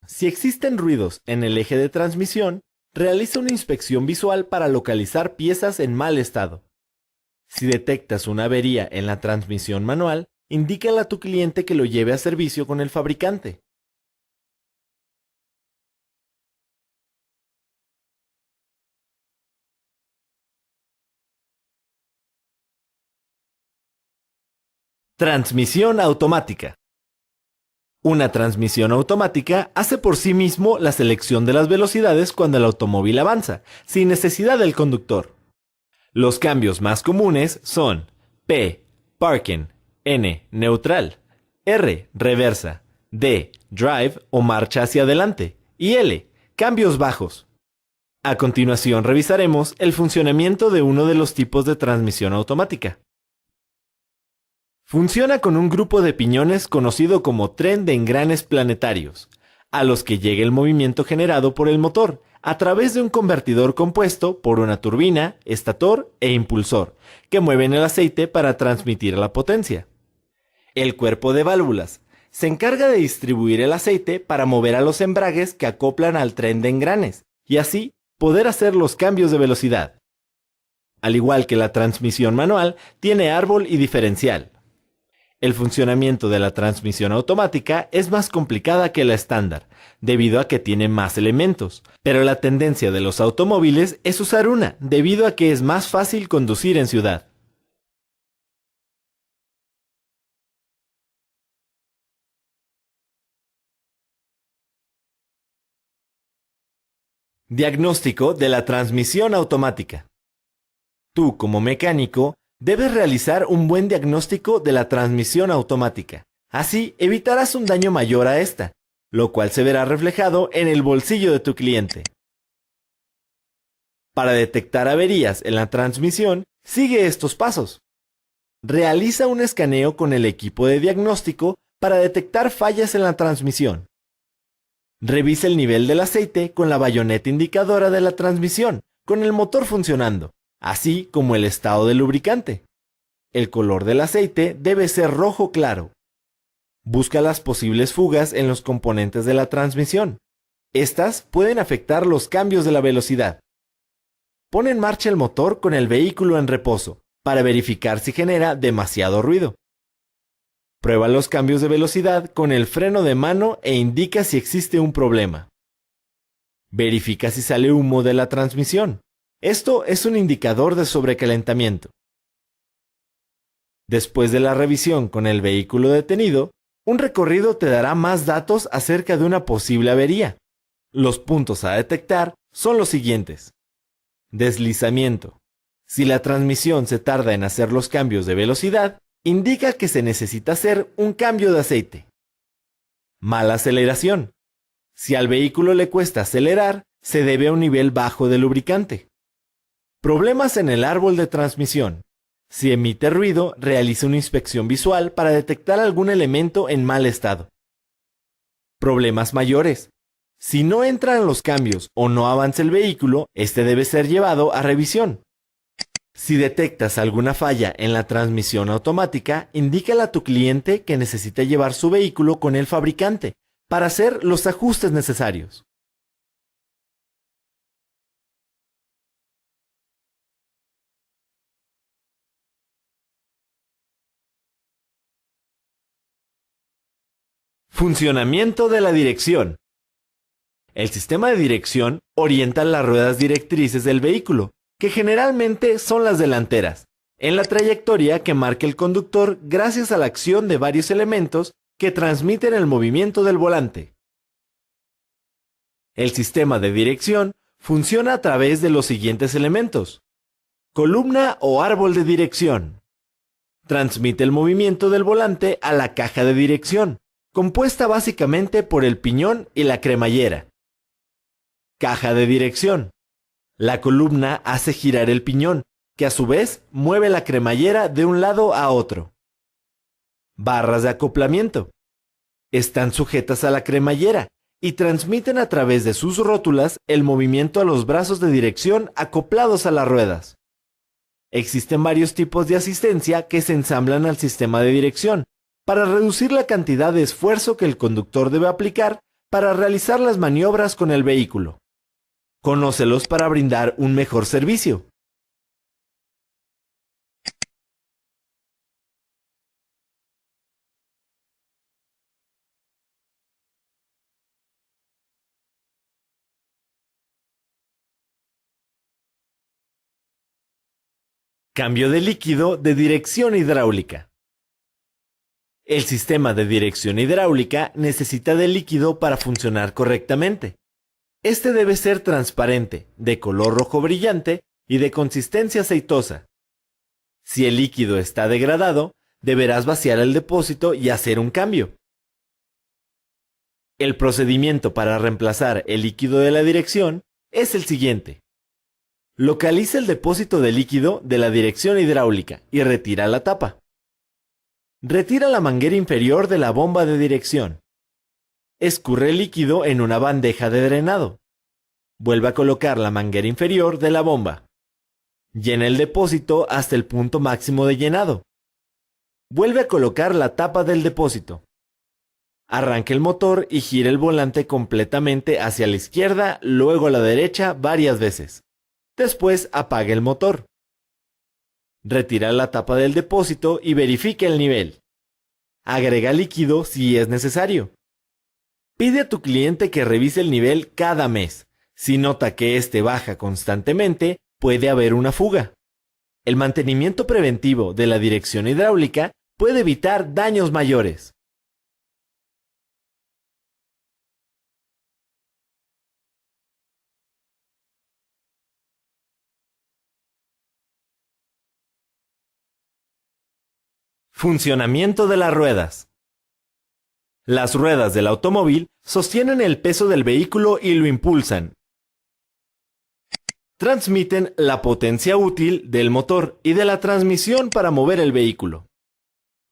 Si existen ruidos en el eje de transmisión, realiza una inspección visual para localizar piezas en mal estado. Si detectas una avería en la transmisión manual, indícale a tu cliente que lo lleve a servicio con el fabricante. Transmisión automática. Una transmisión automática hace por sí mismo la selección de las velocidades cuando el automóvil avanza, sin necesidad del conductor. Los cambios más comunes son P, parking, N, neutral, R, reversa, D, drive o marcha hacia adelante, y L, cambios bajos. A continuación revisaremos el funcionamiento de uno de los tipos de transmisión automática. Funciona con un grupo de piñones conocido como tren de engranes planetarios, a los que llega el movimiento generado por el motor a través de un convertidor compuesto por una turbina, estator e impulsor, que mueven el aceite para transmitir la potencia. El cuerpo de válvulas se encarga de distribuir el aceite para mover a los embragues que acoplan al tren de engranes, y así poder hacer los cambios de velocidad. Al igual que la transmisión manual, tiene árbol y diferencial. El funcionamiento de la transmisión automática es más complicada que la estándar, debido a que tiene más elementos, pero la tendencia de los automóviles es usar una, debido a que es más fácil conducir en ciudad. Diagnóstico de la transmisión automática. Tú, como mecánico, debes realizar un buen diagnóstico de la transmisión automática. Así evitarás un daño mayor a esta, lo cual se verá reflejado en el bolsillo de tu cliente. Para detectar averías en la transmisión, sigue estos pasos. Realiza un escaneo con el equipo de diagnóstico para detectar fallas en la transmisión. Revisa el nivel del aceite con la bayoneta indicadora de la transmisión, con el motor funcionando, así como el estado del lubricante. El color del aceite debe ser rojo claro. Busca las posibles fugas en los componentes de la transmisión. Estas pueden afectar los cambios de la velocidad. Pon en marcha el motor con el vehículo en reposo, para verificar si genera demasiado ruido. Prueba los cambios de velocidad con el freno de mano e indica si existe un problema. Verifica si sale humo de la transmisión. Esto es un indicador de sobrecalentamiento. Después de la revisión con el vehículo detenido, un recorrido te dará más datos acerca de una posible avería. Los puntos a detectar son los siguientes. Deslizamiento. Si la transmisión se tarda en hacer los cambios de velocidad, indica que se necesita hacer un cambio de aceite. Mala aceleración. Si al vehículo le cuesta acelerar, se debe a un nivel bajo de lubricante. Problemas en el árbol de transmisión. Si emite ruido, realiza una inspección visual para detectar algún elemento en mal estado. Problemas mayores. Si no entran los cambios o no avanza el vehículo, este debe ser llevado a revisión. Si detectas alguna falla en la transmisión automática, indícale a tu cliente que necesita llevar su vehículo con el fabricante para hacer los ajustes necesarios. Funcionamiento de la dirección. El sistema de dirección orienta las ruedas directrices del vehículo, que generalmente son las delanteras, en la trayectoria que marca el conductor gracias a la acción de varios elementos que transmiten el movimiento del volante. El sistema de dirección funciona a través de los siguientes elementos. Columna o árbol de dirección. Transmite el movimiento del volante a la caja de dirección, compuesta básicamente por el piñón y la cremallera. Caja de dirección. La columna hace girar el piñón, que a su vez mueve la cremallera de un lado a otro. Barras de acoplamiento. Están sujetas a la cremallera y transmiten a través de sus rótulas el movimiento a los brazos de dirección acoplados a las ruedas. Existen varios tipos de asistencia que se ensamblan al sistema de dirección para reducir la cantidad de esfuerzo que el conductor debe aplicar para realizar las maniobras con el vehículo. Conócelos para brindar un mejor servicio. Cambio de líquido de dirección hidráulica. El sistema de dirección hidráulica necesita de líquido para funcionar correctamente. Este debe ser transparente, de color rojo brillante y de consistencia aceitosa. Si el líquido está degradado, deberás vaciar el depósito y hacer un cambio. El procedimiento para reemplazar el líquido de la dirección es el siguiente. Localiza el depósito de líquido de la dirección hidráulica y retira la tapa. Retira la manguera inferior de la bomba de dirección. Escurre el líquido en una bandeja de drenado. Vuelve a colocar la manguera inferior de la bomba. Llena el depósito hasta el punto máximo de llenado. Vuelve a colocar la tapa del depósito. Arranque el motor y gire el volante completamente hacia la izquierda, luego a la derecha varias veces. Después apague el motor. Retira la tapa del depósito y verifique el nivel. Agrega líquido si es necesario. Pide a tu cliente que revise el nivel cada mes. Si nota que éste baja constantemente, puede haber una fuga. El mantenimiento preventivo de la dirección hidráulica puede evitar daños mayores. Funcionamiento de las ruedas. Las ruedas del automóvil sostienen el peso del vehículo y lo impulsan. Transmiten la potencia útil del motor y de la transmisión para mover el vehículo.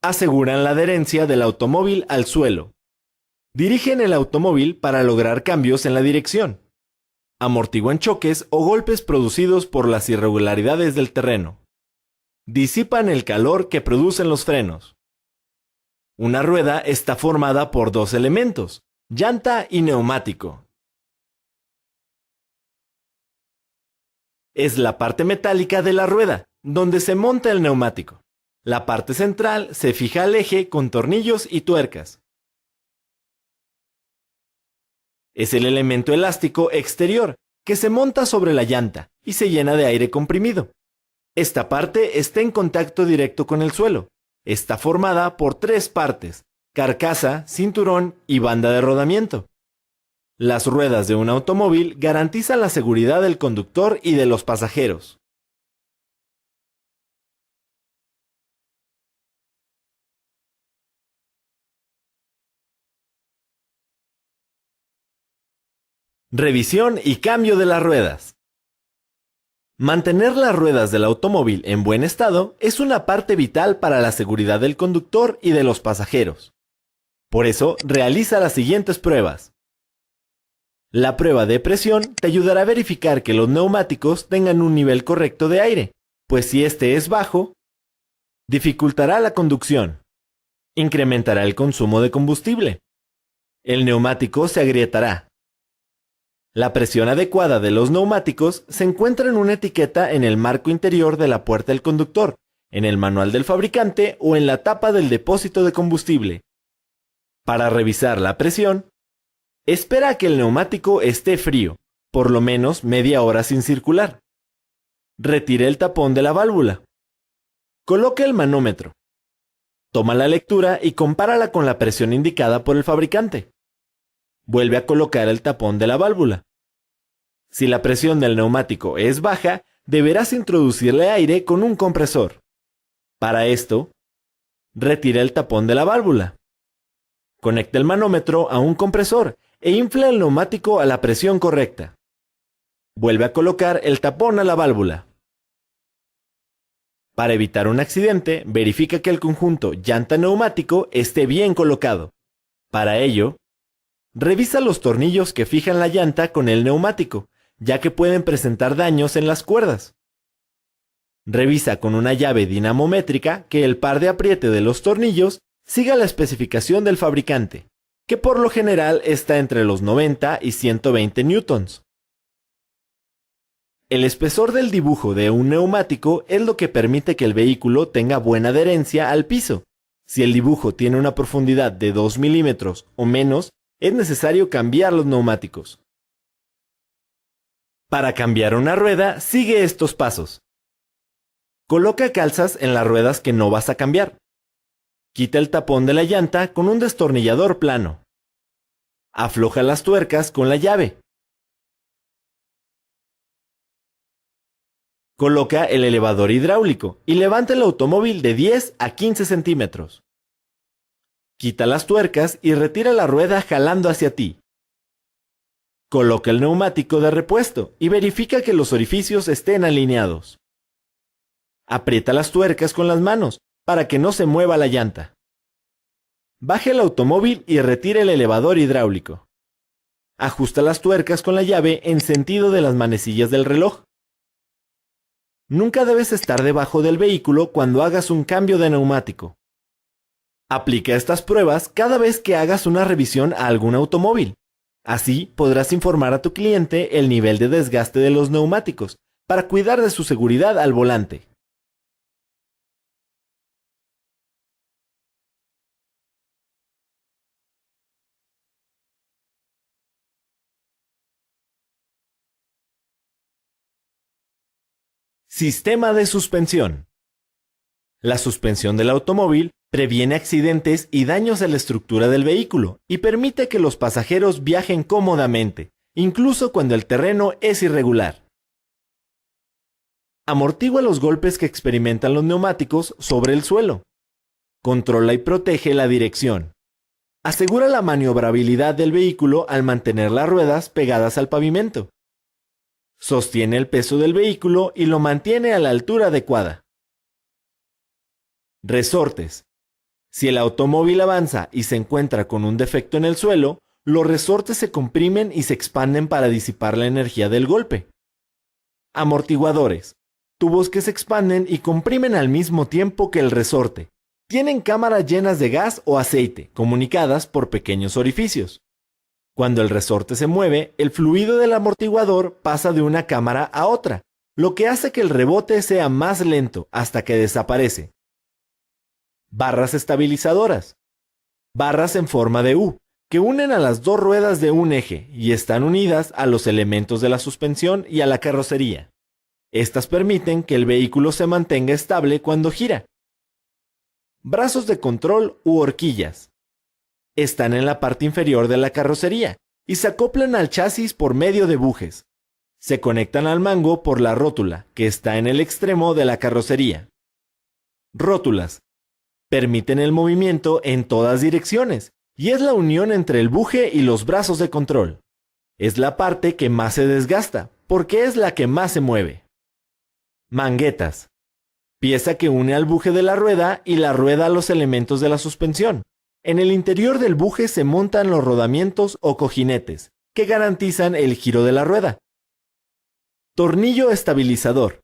Aseguran la adherencia del automóvil al suelo. Dirigen el automóvil para lograr cambios en la dirección. Amortiguan choques o golpes producidos por las irregularidades del terreno. Disipan el calor que producen los frenos. Una rueda está formada por dos elementos, llanta y neumático. Es la parte metálica de la rueda, donde se monta el neumático. La parte central se fija al eje con tornillos y tuercas. Es el elemento elástico exterior que se monta sobre la llanta y se llena de aire comprimido. Esta parte está en contacto directo con el suelo. Está formada por tres partes: carcasa, cinturón y banda de rodamiento. Las ruedas de un automóvil garantizan la seguridad del conductor y de los pasajeros. Revisión y cambio de las ruedas. Mantener las ruedas del automóvil en buen estado es una parte vital para la seguridad del conductor y de los pasajeros. Por eso, realiza las siguientes pruebas. La prueba de presión te ayudará a verificar que los neumáticos tengan un nivel correcto de aire, pues si este es bajo, dificultará la conducción, incrementará el consumo de combustible, el neumático se agrietará. La presión adecuada de los neumáticos se encuentra en una etiqueta en el marco interior de la puerta del conductor, en el manual del fabricante o en la tapa del depósito de combustible. Para revisar la presión, espera a que el neumático esté frío, por lo menos media hora sin circular. Retire el tapón de la válvula. Coloque el manómetro. Toma la lectura y compárala con la presión indicada por el fabricante. Vuelve a colocar el tapón de la válvula. Si la presión del neumático es baja, deberás introducirle aire con un compresor. Para esto, retira el tapón de la válvula. Conecta el manómetro a un compresor e infla el neumático a la presión correcta. Vuelve a colocar el tapón a la válvula. Para evitar un accidente, verifica que el conjunto llanta-neumático esté bien colocado. Para ello, revisa los tornillos que fijan la llanta con el neumático, ya que pueden presentar daños en las cuerdas. Revisa con una llave dinamométrica que el par de apriete de los tornillos siga la especificación del fabricante, que por lo general está entre los 90 y 120 newtons. El espesor del dibujo de un neumático es lo que permite que el vehículo tenga buena adherencia al piso. Si el dibujo tiene una profundidad de 2 milímetros o menos, es necesario cambiar los neumáticos. Para cambiar una rueda, sigue estos pasos. Coloca calzas en las ruedas que no vas a cambiar. Quita el tapón de la llanta con un destornillador plano. Afloja las tuercas con la llave. Coloca el elevador hidráulico y levanta el automóvil de 10 a 15 centímetros. Quita las tuercas y retira la rueda jalando hacia ti. Coloca el neumático de repuesto y verifica que los orificios estén alineados. Aprieta las tuercas con las manos para que no se mueva la llanta. Baja el automóvil y retira el elevador hidráulico. Ajusta las tuercas con la llave en sentido de las manecillas del reloj. Nunca debes estar debajo del vehículo cuando hagas un cambio de neumático. Aplica estas pruebas cada vez que hagas una revisión a algún automóvil. Así podrás informar a tu cliente el nivel de desgaste de los neumáticos para cuidar de su seguridad al volante. Sistema de suspensión. La suspensión del automóvil previene accidentes y daños a la estructura del vehículo y permite que los pasajeros viajen cómodamente, incluso cuando el terreno es irregular. Amortigua los golpes que experimentan los neumáticos sobre el suelo. Controla y protege la dirección. Asegura la maniobrabilidad del vehículo al mantener las ruedas pegadas al pavimento. Sostiene el peso del vehículo y lo mantiene a la altura adecuada. Resortes. Si el automóvil avanza y se encuentra con un defecto en el suelo, los resortes se comprimen y se expanden para disipar la energía del golpe. Amortiguadores. Tubos que se expanden y comprimen al mismo tiempo que el resorte. Tienen cámaras llenas de gas o aceite, comunicadas por pequeños orificios. Cuando el resorte se mueve, el fluido del amortiguador pasa de una cámara a otra, lo que hace que el rebote sea más lento hasta que desaparece. Barras estabilizadoras. Barras en forma de U, que unen a las dos ruedas de un eje y están unidas a los elementos de la suspensión y a la carrocería. Estas permiten que el vehículo se mantenga estable cuando gira. Brazos de control u horquillas. Están en la parte inferior de la carrocería y se acoplan al chasis por medio de bujes. Se conectan al mango por la rótula, que está en el extremo de la carrocería. Rótulas. Permiten el movimiento en todas direcciones y es la unión entre el buje y los brazos de control. Es la parte que más se desgasta, porque es la que más se mueve. Manguetas. Pieza que une al buje de la rueda y la rueda a los elementos de la suspensión. En el interior del buje se montan los rodamientos o cojinetes, que garantizan el giro de la rueda. Tornillo estabilizador.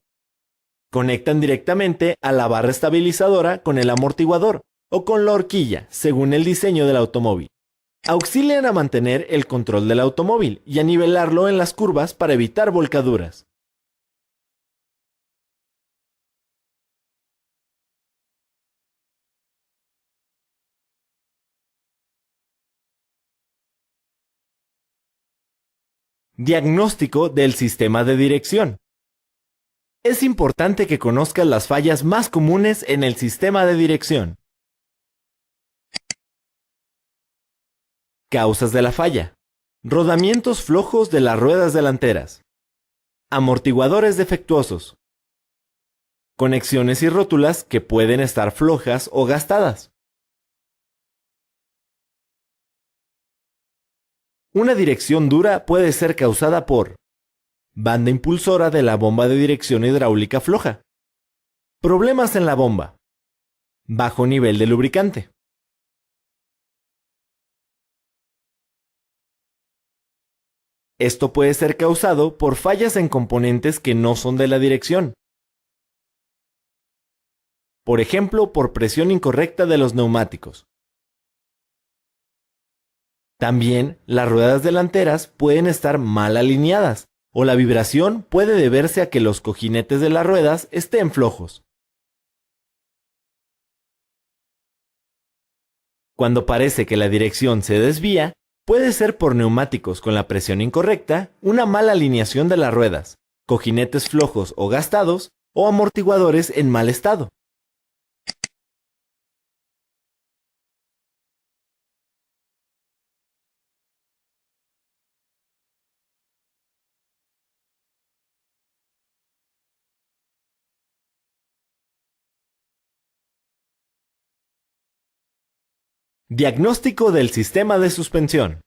Conectan directamente a la barra estabilizadora con el amortiguador o con la horquilla, según el diseño del automóvil. Auxilian a mantener el control del automóvil y a nivelarlo en las curvas para evitar volcaduras. Diagnóstico del sistema de dirección. Es importante que conozcas las fallas más comunes en el sistema de dirección. Causas de la falla. Rodamientos flojos de las ruedas delanteras. Amortiguadores defectuosos. Conexiones y rótulas que pueden estar flojas o gastadas. Una dirección dura puede ser causada por banda impulsora de la bomba de dirección hidráulica floja, problemas en la bomba, bajo nivel de lubricante. Esto puede ser causado por fallas en componentes que no son de la dirección. Por ejemplo, por presión incorrecta de los neumáticos. También, las ruedas delanteras pueden estar mal alineadas, o la vibración puede deberse a que los cojinetes de las ruedas estén flojos. Cuando parece que la dirección se desvía, puede ser por neumáticos con la presión incorrecta, una mala alineación de las ruedas, cojinetes flojos o gastados, o amortiguadores en mal estado. Diagnóstico del sistema de suspensión.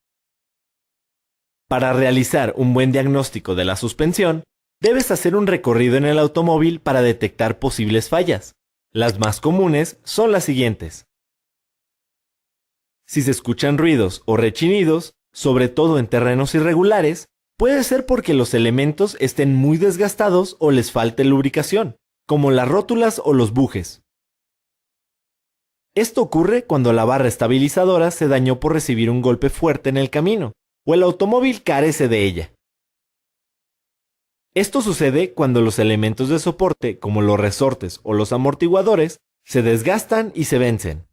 Para realizar un buen diagnóstico de la suspensión, debes hacer un recorrido en el automóvil para detectar posibles fallas. Las más comunes son las siguientes. Si se escuchan ruidos o rechinidos, sobre todo en terrenos irregulares, puede ser porque los elementos estén muy desgastados o les falte lubricación, como las rótulas o los bujes. Esto ocurre cuando la barra estabilizadora se dañó por recibir un golpe fuerte en el camino, o el automóvil carece de ella. Esto sucede cuando los elementos de soporte, como los resortes o los amortiguadores, se desgastan y se vencen.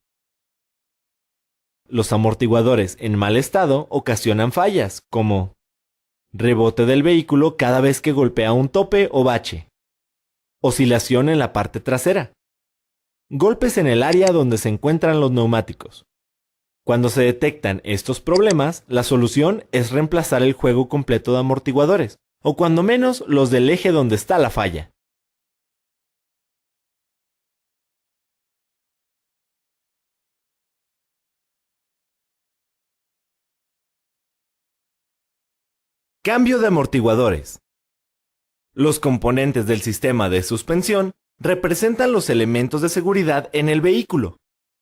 Los amortiguadores en mal estado ocasionan fallas, como rebote del vehículo cada vez que golpea un tope o bache, oscilación en la parte trasera, golpes en el área donde se encuentran los neumáticos. Cuando se detectan estos problemas, la solución es reemplazar el juego completo de amortiguadores, o cuando menos los del eje donde está la falla. Cambio de amortiguadores. Los componentes del sistema de suspensión representan los elementos de seguridad en el vehículo,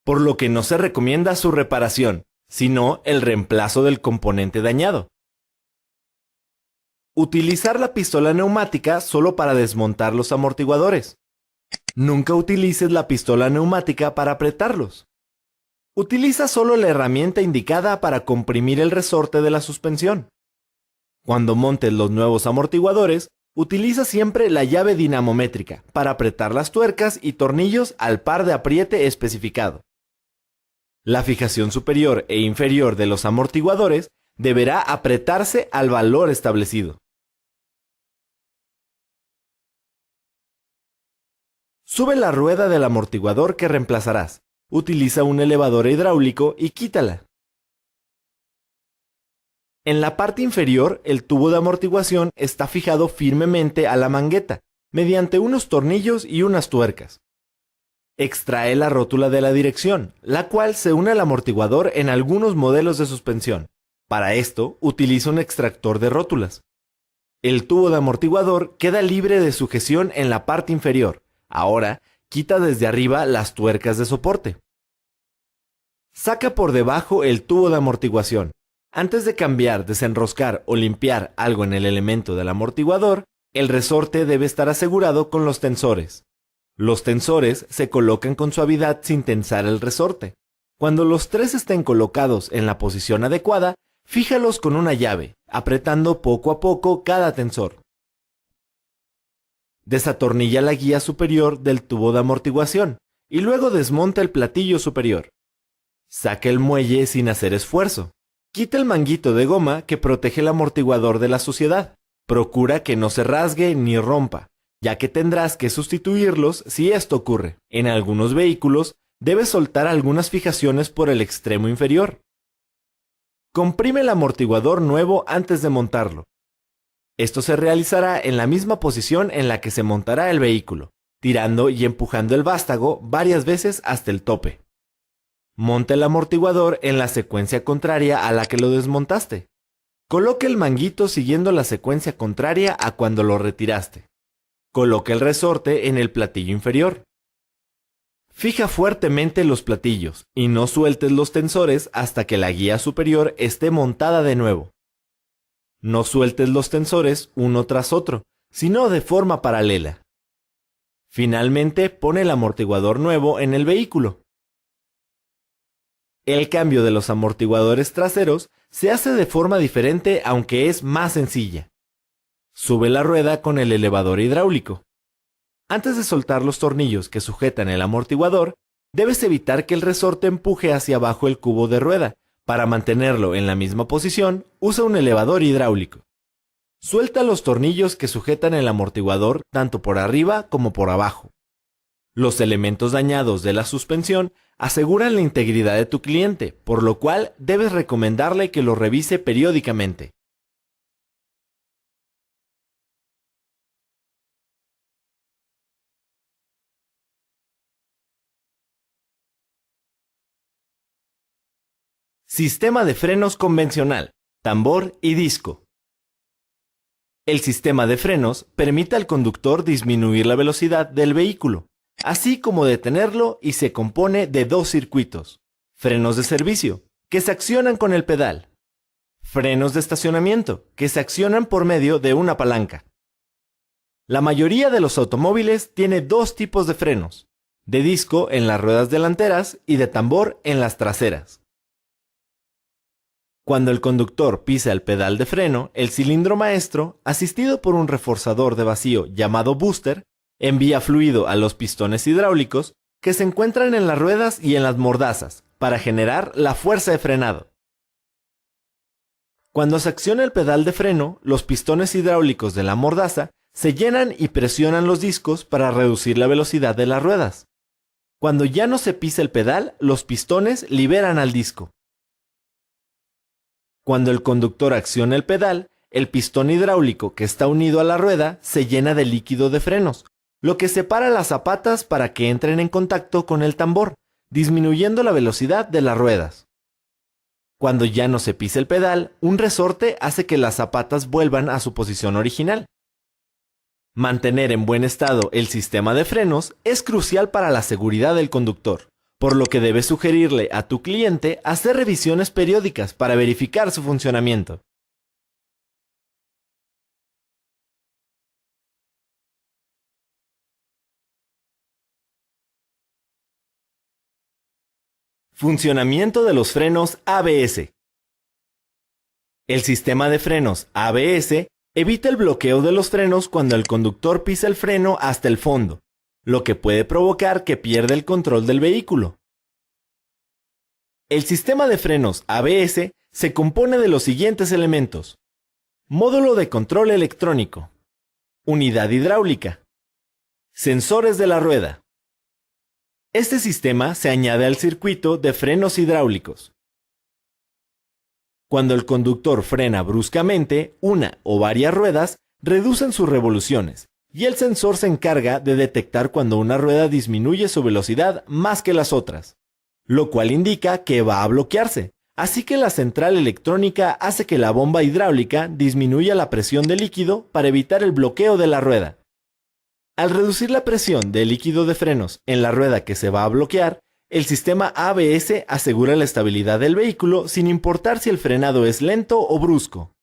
por lo que no se recomienda su reparación, sino el reemplazo del componente dañado. Utilizar la pistola neumática solo para desmontar los amortiguadores. Nunca utilices la pistola neumática para apretarlos. Utiliza solo la herramienta indicada para comprimir el resorte de la suspensión. Cuando montes los nuevos amortiguadores, utiliza siempre la llave dinamométrica para apretar las tuercas y tornillos al par de apriete especificado. La fijación superior e inferior de los amortiguadores deberá apretarse al valor establecido. Sube la rueda del amortiguador que reemplazarás. Utiliza un elevador hidráulico y quítala. En la parte inferior, el tubo de amortiguación está fijado firmemente a la mangueta, mediante unos tornillos y unas tuercas. Extrae la rótula de la dirección, la cual se une al amortiguador en algunos modelos de suspensión. Para esto, utiliza un extractor de rótulas. El tubo de amortiguador queda libre de sujeción en la parte inferior. Ahora, quita desde arriba las tuercas de soporte. Saca por debajo el tubo de amortiguación. Antes de cambiar, desenroscar o limpiar algo en el elemento del amortiguador, el resorte debe estar asegurado con los tensores. Los tensores se colocan con suavidad sin tensar el resorte. Cuando los tres estén colocados en la posición adecuada, fíjalos con una llave, apretando poco a poco cada tensor. Desatornilla la guía superior del tubo de amortiguación y luego desmonta el platillo superior. Saca el muelle sin hacer esfuerzo. Quita el manguito de goma que protege el amortiguador de la suciedad. Procura que no se rasgue ni rompa, ya que tendrás que sustituirlos si esto ocurre. En algunos vehículos, debes soltar algunas fijaciones por el extremo inferior. Comprime el amortiguador nuevo antes de montarlo. Esto se realizará en la misma posición en la que se montará el vehículo, tirando y empujando el vástago varias veces hasta el tope. Monta el amortiguador en la secuencia contraria a la que lo desmontaste. Coloca el manguito siguiendo la secuencia contraria a cuando lo retiraste. Coloca el resorte en el platillo inferior. Fija fuertemente los platillos y no sueltes los tensores hasta que la guía superior esté montada de nuevo. No sueltes los tensores uno tras otro, sino de forma paralela. Finalmente, pone el amortiguador nuevo en el vehículo. El cambio de los amortiguadores traseros se hace de forma diferente, aunque es más sencilla. Sube la rueda con el elevador hidráulico. Antes de soltar los tornillos que sujetan el amortiguador, debes evitar que el resorte empuje hacia abajo el cubo de rueda. Para mantenerlo en la misma posición, usa un elevador hidráulico. Suelta los tornillos que sujetan el amortiguador tanto por arriba como por abajo. Los elementos dañados de la suspensión aseguran la integridad de tu cliente, por lo cual debes recomendarle que lo revise periódicamente. Sistema de frenos convencional, tambor y disco. El sistema de frenos permite al conductor disminuir la velocidad del vehículo, así como detenerlo, y se compone de dos circuitos: frenos de servicio, que se accionan con el pedal; frenos de estacionamiento, que se accionan por medio de una palanca. La mayoría de los automóviles tiene dos tipos de frenos: de disco en las ruedas delanteras y de tambor en las traseras. Cuando el conductor pisa el pedal de freno, el cilindro maestro, asistido por un reforzador de vacío llamado booster, envía fluido a los pistones hidráulicos que se encuentran en las ruedas y en las mordazas para generar la fuerza de frenado. Cuando se acciona el pedal de freno, los pistones hidráulicos de la mordaza se llenan y presionan los discos para reducir la velocidad de las ruedas. Cuando ya no se pisa el pedal, los pistones liberan al disco. Cuando el conductor acciona el pedal, el pistón hidráulico que está unido a la rueda se llena de líquido de frenos, lo que separa las zapatas para que entren en contacto con el tambor, disminuyendo la velocidad de las ruedas. Cuando ya no se pisa el pedal, un resorte hace que las zapatas vuelvan a su posición original. Mantener en buen estado el sistema de frenos es crucial para la seguridad del conductor, por lo que debes sugerirle a tu cliente hacer revisiones periódicas para verificar su funcionamiento. Funcionamiento de los frenos ABS. El sistema de frenos ABS evita el bloqueo de los frenos cuando el conductor pisa el freno hasta el fondo, lo que puede provocar que pierda el control del vehículo. El sistema de frenos ABS se compone de los siguientes elementos: módulo de control electrónico, unidad hidráulica, sensores de la rueda. Este sistema se añade al circuito de frenos hidráulicos. Cuando el conductor frena bruscamente, una o varias ruedas reducen sus revoluciones, y el sensor se encarga de detectar cuando una rueda disminuye su velocidad más que las otras, lo cual indica que va a bloquearse. Así que la central electrónica hace que la bomba hidráulica disminuya la presión de líquido para evitar el bloqueo de la rueda. Al reducir la presión del líquido de frenos en la rueda que se va a bloquear, el sistema ABS asegura la estabilidad del vehículo sin importar si el frenado es lento o brusco.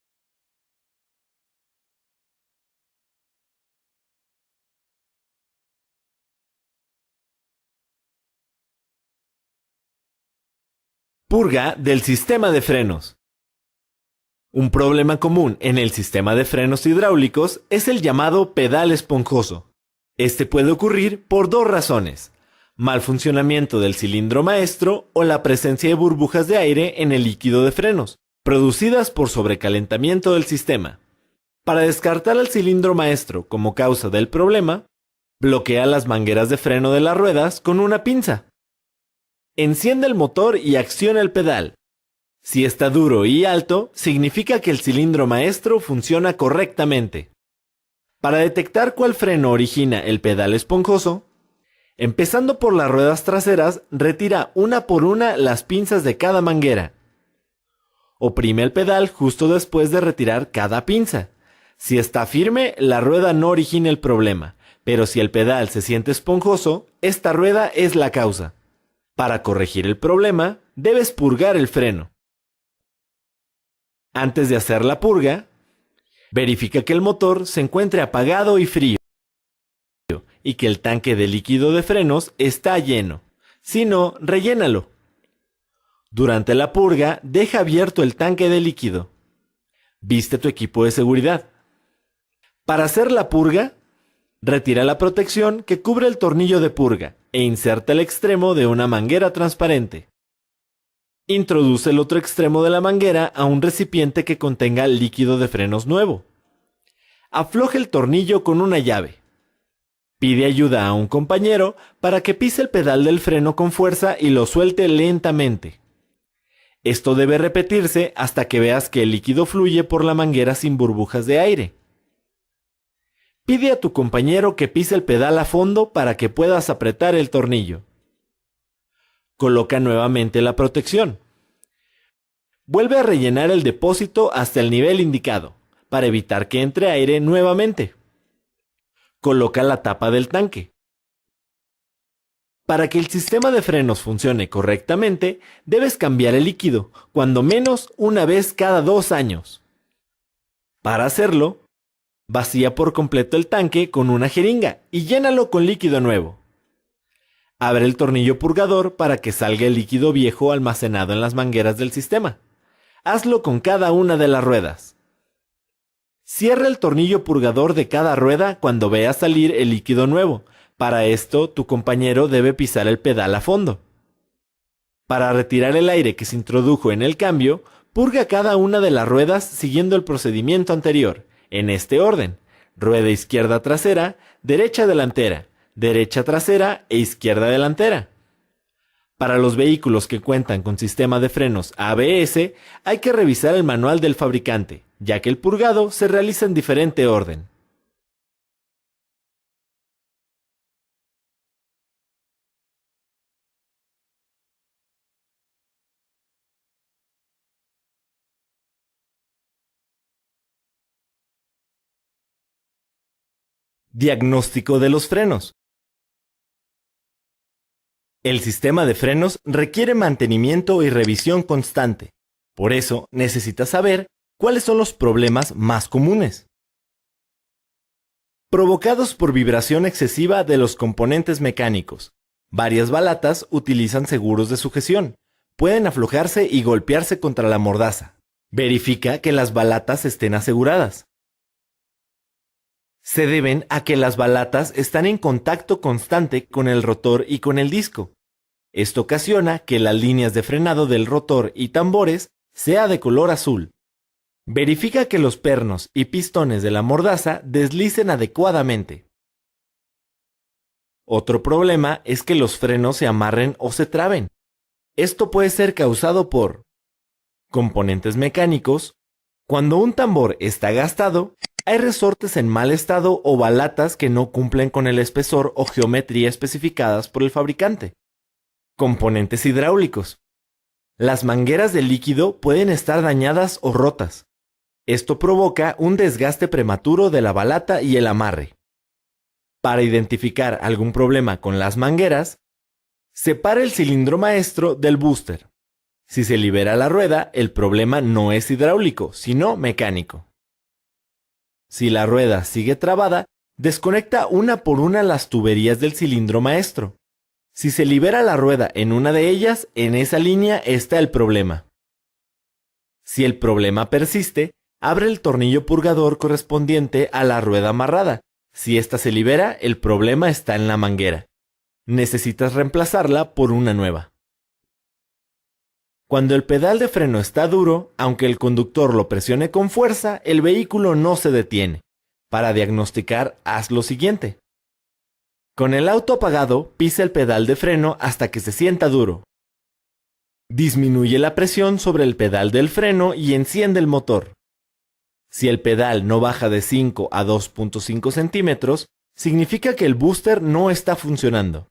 Purga del sistema de frenos. Un problema común en el sistema de frenos hidráulicos es el llamado pedal esponjoso. Este puede ocurrir por dos razones: mal funcionamiento del cilindro maestro o la presencia de burbujas de aire en el líquido de frenos, producidas por sobrecalentamiento del sistema. Para descartar al cilindro maestro como causa del problema, bloquea las mangueras de freno de las ruedas con una pinza. Enciende el motor y acciona el pedal. Si está duro y alto, significa que el cilindro maestro funciona correctamente. Para detectar cuál freno origina el pedal esponjoso, empezando por las ruedas traseras, retira una por una las pinzas de cada manguera. Oprime el pedal justo después de retirar cada pinza. Si está firme, la rueda no origina el problema, pero si el pedal se siente esponjoso, esta rueda es la causa. Para corregir el problema, debes purgar el freno. Antes de hacer la purga, verifica que el motor se encuentre apagado y frío y que el tanque de líquido de frenos está lleno. Si no, rellénalo. Durante la purga, deja abierto el tanque de líquido. Viste tu equipo de seguridad. Para hacer la purga, retira la protección que cubre el tornillo de purga e inserta el extremo de una manguera transparente. Introduce el otro extremo de la manguera a un recipiente que contenga líquido de frenos nuevo. Afloja el tornillo con una llave. Pide ayuda a un compañero para que pise el pedal del freno con fuerza y lo suelte lentamente. Esto debe repetirse hasta que veas que el líquido fluye por la manguera sin burbujas de aire. Pide a tu compañero que pise el pedal a fondo para que puedas apretar el tornillo. Coloca nuevamente la protección. Vuelve a rellenar el depósito hasta el nivel indicado, para evitar que entre aire nuevamente. Coloca la tapa del tanque. Para que el sistema de frenos funcione correctamente, debes cambiar el líquido, cuando menos una vez cada 2 años. Para hacerlo, vacía por completo el tanque con una jeringa y llénalo con líquido nuevo. Abre el tornillo purgador para que salga el líquido viejo almacenado en las mangueras del sistema. Hazlo con cada una de las ruedas. Cierra el tornillo purgador de cada rueda cuando veas salir el líquido nuevo. Para esto, tu compañero debe pisar el pedal a fondo. Para retirar el aire que se introdujo en el cambio, purga cada una de las ruedas siguiendo el procedimiento anterior, en este orden: rueda izquierda trasera, derecha delantera, derecha trasera e izquierda delantera. Para los vehículos que cuentan con sistema de frenos ABS, hay que revisar el manual del fabricante, ya que el purgado se realiza en diferente orden. Diagnóstico de los frenos. El sistema de frenos requiere mantenimiento y revisión constante. Por eso, necesitas saber cuáles son los problemas más comunes. Provocados por vibración excesiva de los componentes mecánicos. Varias balatas utilizan seguros de sujeción. Pueden aflojarse y golpearse contra la mordaza. Verifica que las balatas estén aseguradas. Se deben a que las balatas están en contacto constante con el rotor y con el disco. Esto ocasiona que las líneas de frenado del rotor y tambores sea de color azul. Verifica que los pernos y pistones de la mordaza deslicen adecuadamente. Otro problema es que los frenos se amarren o se traben. Esto puede ser causado por componentes mecánicos. Cuando un tambor está gastado, hay resortes en mal estado o balatas que no cumplen con el espesor o geometría especificadas por el fabricante. Componentes hidráulicos. Las mangueras de líquido pueden estar dañadas o rotas. Esto provoca un desgaste prematuro de la balata y el amarre. Para identificar algún problema con las mangueras, separa el cilindro maestro del booster. Si se libera la rueda, el problema no es hidráulico, sino mecánico. Si la rueda sigue trabada, desconecta una por una las tuberías del cilindro maestro. Si se libera la rueda en una de ellas, en esa línea está el problema. Si el problema persiste, abre el tornillo purgador correspondiente a la rueda amarrada. Si ésta se libera, el problema está en la manguera. Necesitas reemplazarla por una nueva. Cuando el pedal de freno está duro, aunque el conductor lo presione con fuerza, el vehículo no se detiene. Para diagnosticar, haz lo siguiente. Con el auto apagado, pisa el pedal de freno hasta que se sienta duro. Disminuye la presión sobre el pedal del freno y enciende el motor. Si el pedal no baja de 5 a 2.5 centímetros, significa que el booster no está funcionando.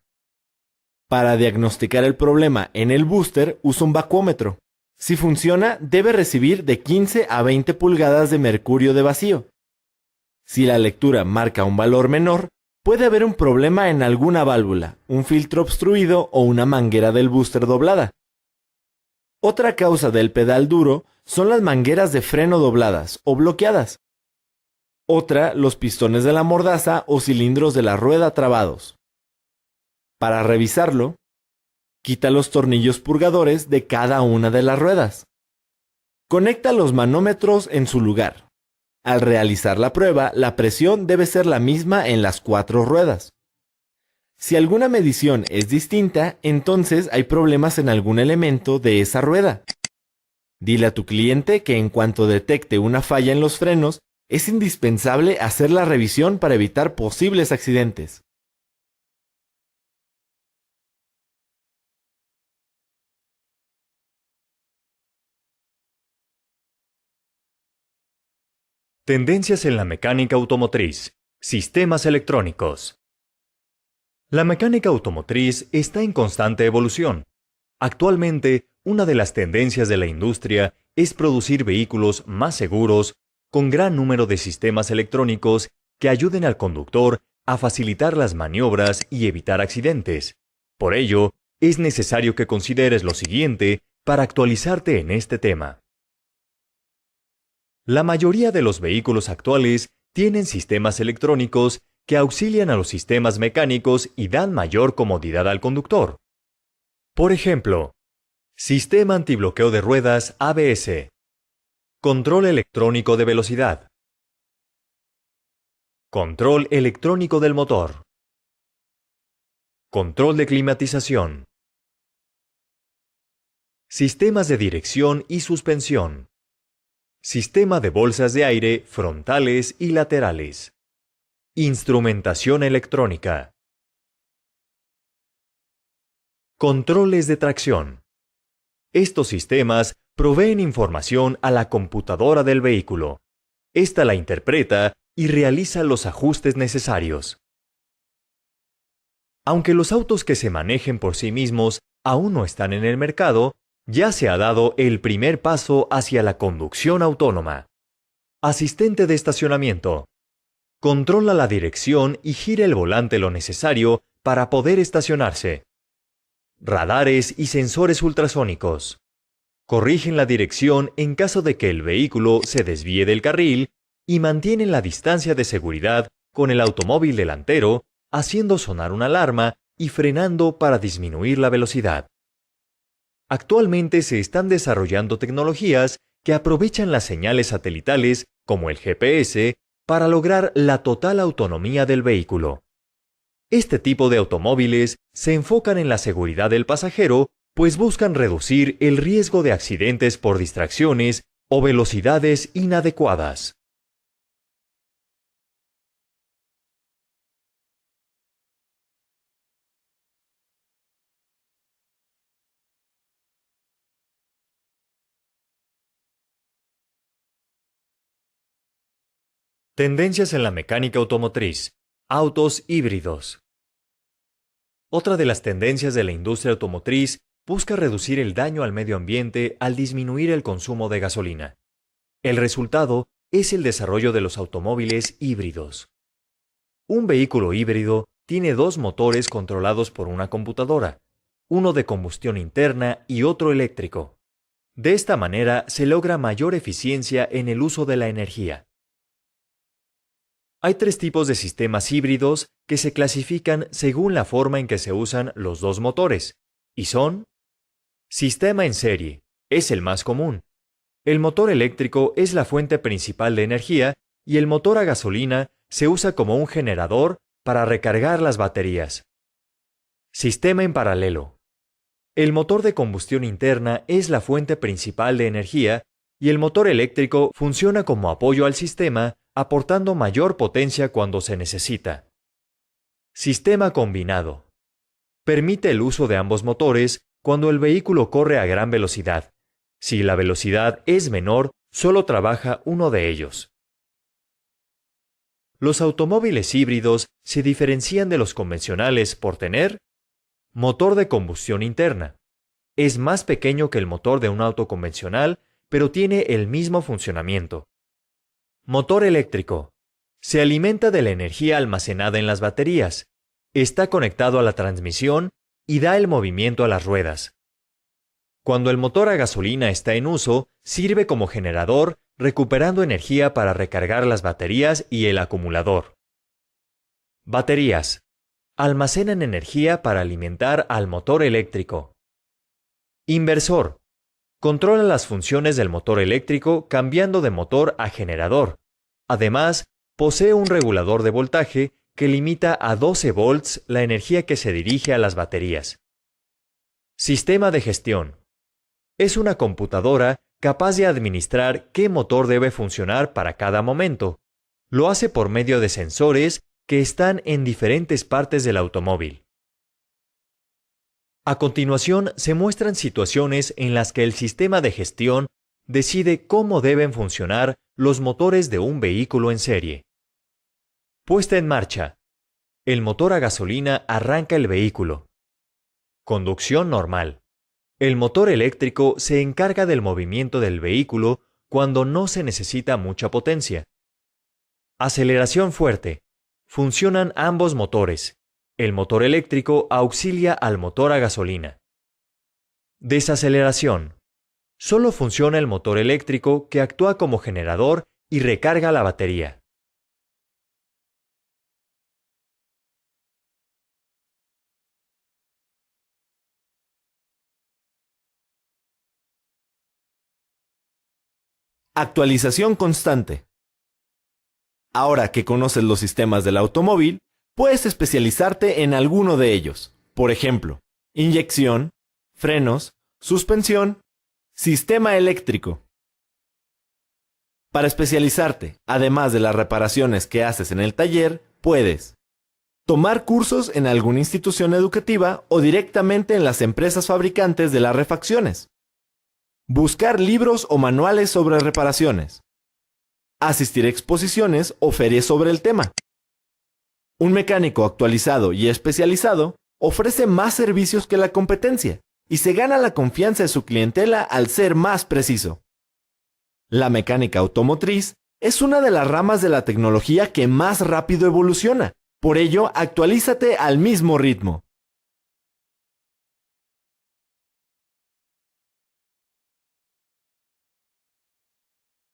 Para diagnosticar el problema en el booster, usa un vacuómetro. Si funciona, debe recibir de 15 a 20 pulgadas de mercurio de vacío. Si la lectura marca un valor menor, puede haber un problema en alguna válvula, un filtro obstruido o una manguera del booster doblada. Otra causa del pedal duro son las mangueras de freno dobladas o bloqueadas. Otra, los pistones de la mordaza o cilindros de la rueda trabados. Para revisarlo, quita los tornillos purgadores de cada una de las ruedas. Conecta los manómetros en su lugar. Al realizar la prueba, la presión debe ser la misma en las 4 ruedas. Si alguna medición es distinta, entonces hay problemas en algún elemento de esa rueda. Dile a tu cliente que en cuanto detecte una falla en los frenos, es indispensable hacer la revisión para evitar posibles accidentes. Tendencias en la mecánica automotriz. Sistemas electrónicos. La mecánica automotriz está en constante evolución. Actualmente, una de las tendencias de la industria es producir vehículos más seguros, con gran número de sistemas electrónicos que ayuden al conductor a facilitar las maniobras y evitar accidentes. Por ello, es necesario que consideres lo siguiente para actualizarte en este tema. La mayoría de los vehículos actuales tienen sistemas electrónicos que auxilian a los sistemas mecánicos y dan mayor comodidad al conductor. Por ejemplo, sistema antibloqueo de ruedas ABS, control electrónico de velocidad, control electrónico del motor, control de climatización, sistemas de dirección y suspensión, sistema de bolsas de aire frontales y laterales, instrumentación electrónica, controles de tracción. Estos sistemas proveen información a la computadora del vehículo. Esta la interpreta y realiza los ajustes necesarios. Aunque los autos que se manejen por sí mismos aún no están en el mercado, ya se ha dado el primer paso hacia la conducción autónoma. Asistente de estacionamiento. Controla la dirección y gira el volante lo necesario para poder estacionarse. Radares y sensores ultrasónicos. Corrigen la dirección en caso de que el vehículo se desvíe del carril y mantienen la distancia de seguridad con el automóvil delantero, haciendo sonar una alarma y frenando para disminuir la velocidad. Actualmente se están desarrollando tecnologías que aprovechan las señales satelitales, como el GPS, para lograr la total autonomía del vehículo. Este tipo de automóviles se enfocan en la seguridad del pasajero, pues buscan reducir el riesgo de accidentes por distracciones o velocidades inadecuadas. Tendencias en la mecánica automotriz. Autos híbridos. Otra de las tendencias de la industria automotriz busca reducir el daño al medio ambiente al disminuir el consumo de gasolina. El resultado es el desarrollo de los automóviles híbridos. Un vehículo híbrido tiene dos motores controlados por una computadora, uno de combustión interna y otro eléctrico. De esta manera se logra mayor eficiencia en el uso de la energía. Hay tres tipos de sistemas híbridos que se clasifican según la forma en que se usan los dos motores, y son: sistema en serie, es el más común. El motor eléctrico es la fuente principal de energía y el motor a gasolina se usa como un generador para recargar las baterías. Sistema en paralelo. El motor de combustión interna es la fuente principal de energía y el motor eléctrico funciona como apoyo al sistema, aportando mayor potencia cuando se necesita. Sistema combinado. Permite el uso de ambos motores cuando el vehículo corre a gran velocidad. Si la velocidad es menor, solo trabaja uno de ellos. Los automóviles híbridos se diferencian de los convencionales por tener: motor de combustión interna. Es más pequeño que el motor de un auto convencional, pero tiene el mismo funcionamiento. Motor eléctrico. Se alimenta de la energía almacenada en las baterías. Está conectado a la transmisión y da el movimiento a las ruedas. Cuando el motor a gasolina está en uso, sirve como generador, recuperando energía para recargar las baterías y el acumulador. Baterías. Almacenan energía para alimentar al motor eléctrico. Inversor. Controla las funciones del motor eléctrico cambiando de motor a generador. Además, posee un regulador de voltaje que limita a 12 volts la energía que se dirige a las baterías. Sistema de gestión. Es una computadora capaz de administrar qué motor debe funcionar para cada momento. Lo hace por medio de sensores que están en diferentes partes del automóvil. A continuación se muestran situaciones en las que el sistema de gestión decide cómo deben funcionar los motores de un vehículo en serie. Puesta en marcha. El motor a gasolina arranca el vehículo. Conducción normal. El motor eléctrico se encarga del movimiento del vehículo cuando no se necesita mucha potencia. Aceleración fuerte. Funcionan ambos motores. El motor eléctrico auxilia al motor a gasolina. Desaceleración. Solo funciona el motor eléctrico, que actúa como generador y recarga la batería. Actualización constante. Ahora que conoces los sistemas del automóvil, puedes especializarte en alguno de ellos. Por ejemplo, inyección, frenos, suspensión, sistema eléctrico. Para especializarte, además de las reparaciones que haces en el taller, puedes tomar cursos en alguna institución educativa o directamente en las empresas fabricantes de las refacciones. Buscar libros o manuales sobre reparaciones. Asistir a exposiciones o ferias sobre el tema. Un mecánico actualizado y especializado ofrece más servicios que la competencia y se gana la confianza de su clientela al ser más preciso. La mecánica automotriz Es una de las ramas de la tecnología que más rápido evoluciona. Por ello, actualízate al mismo ritmo.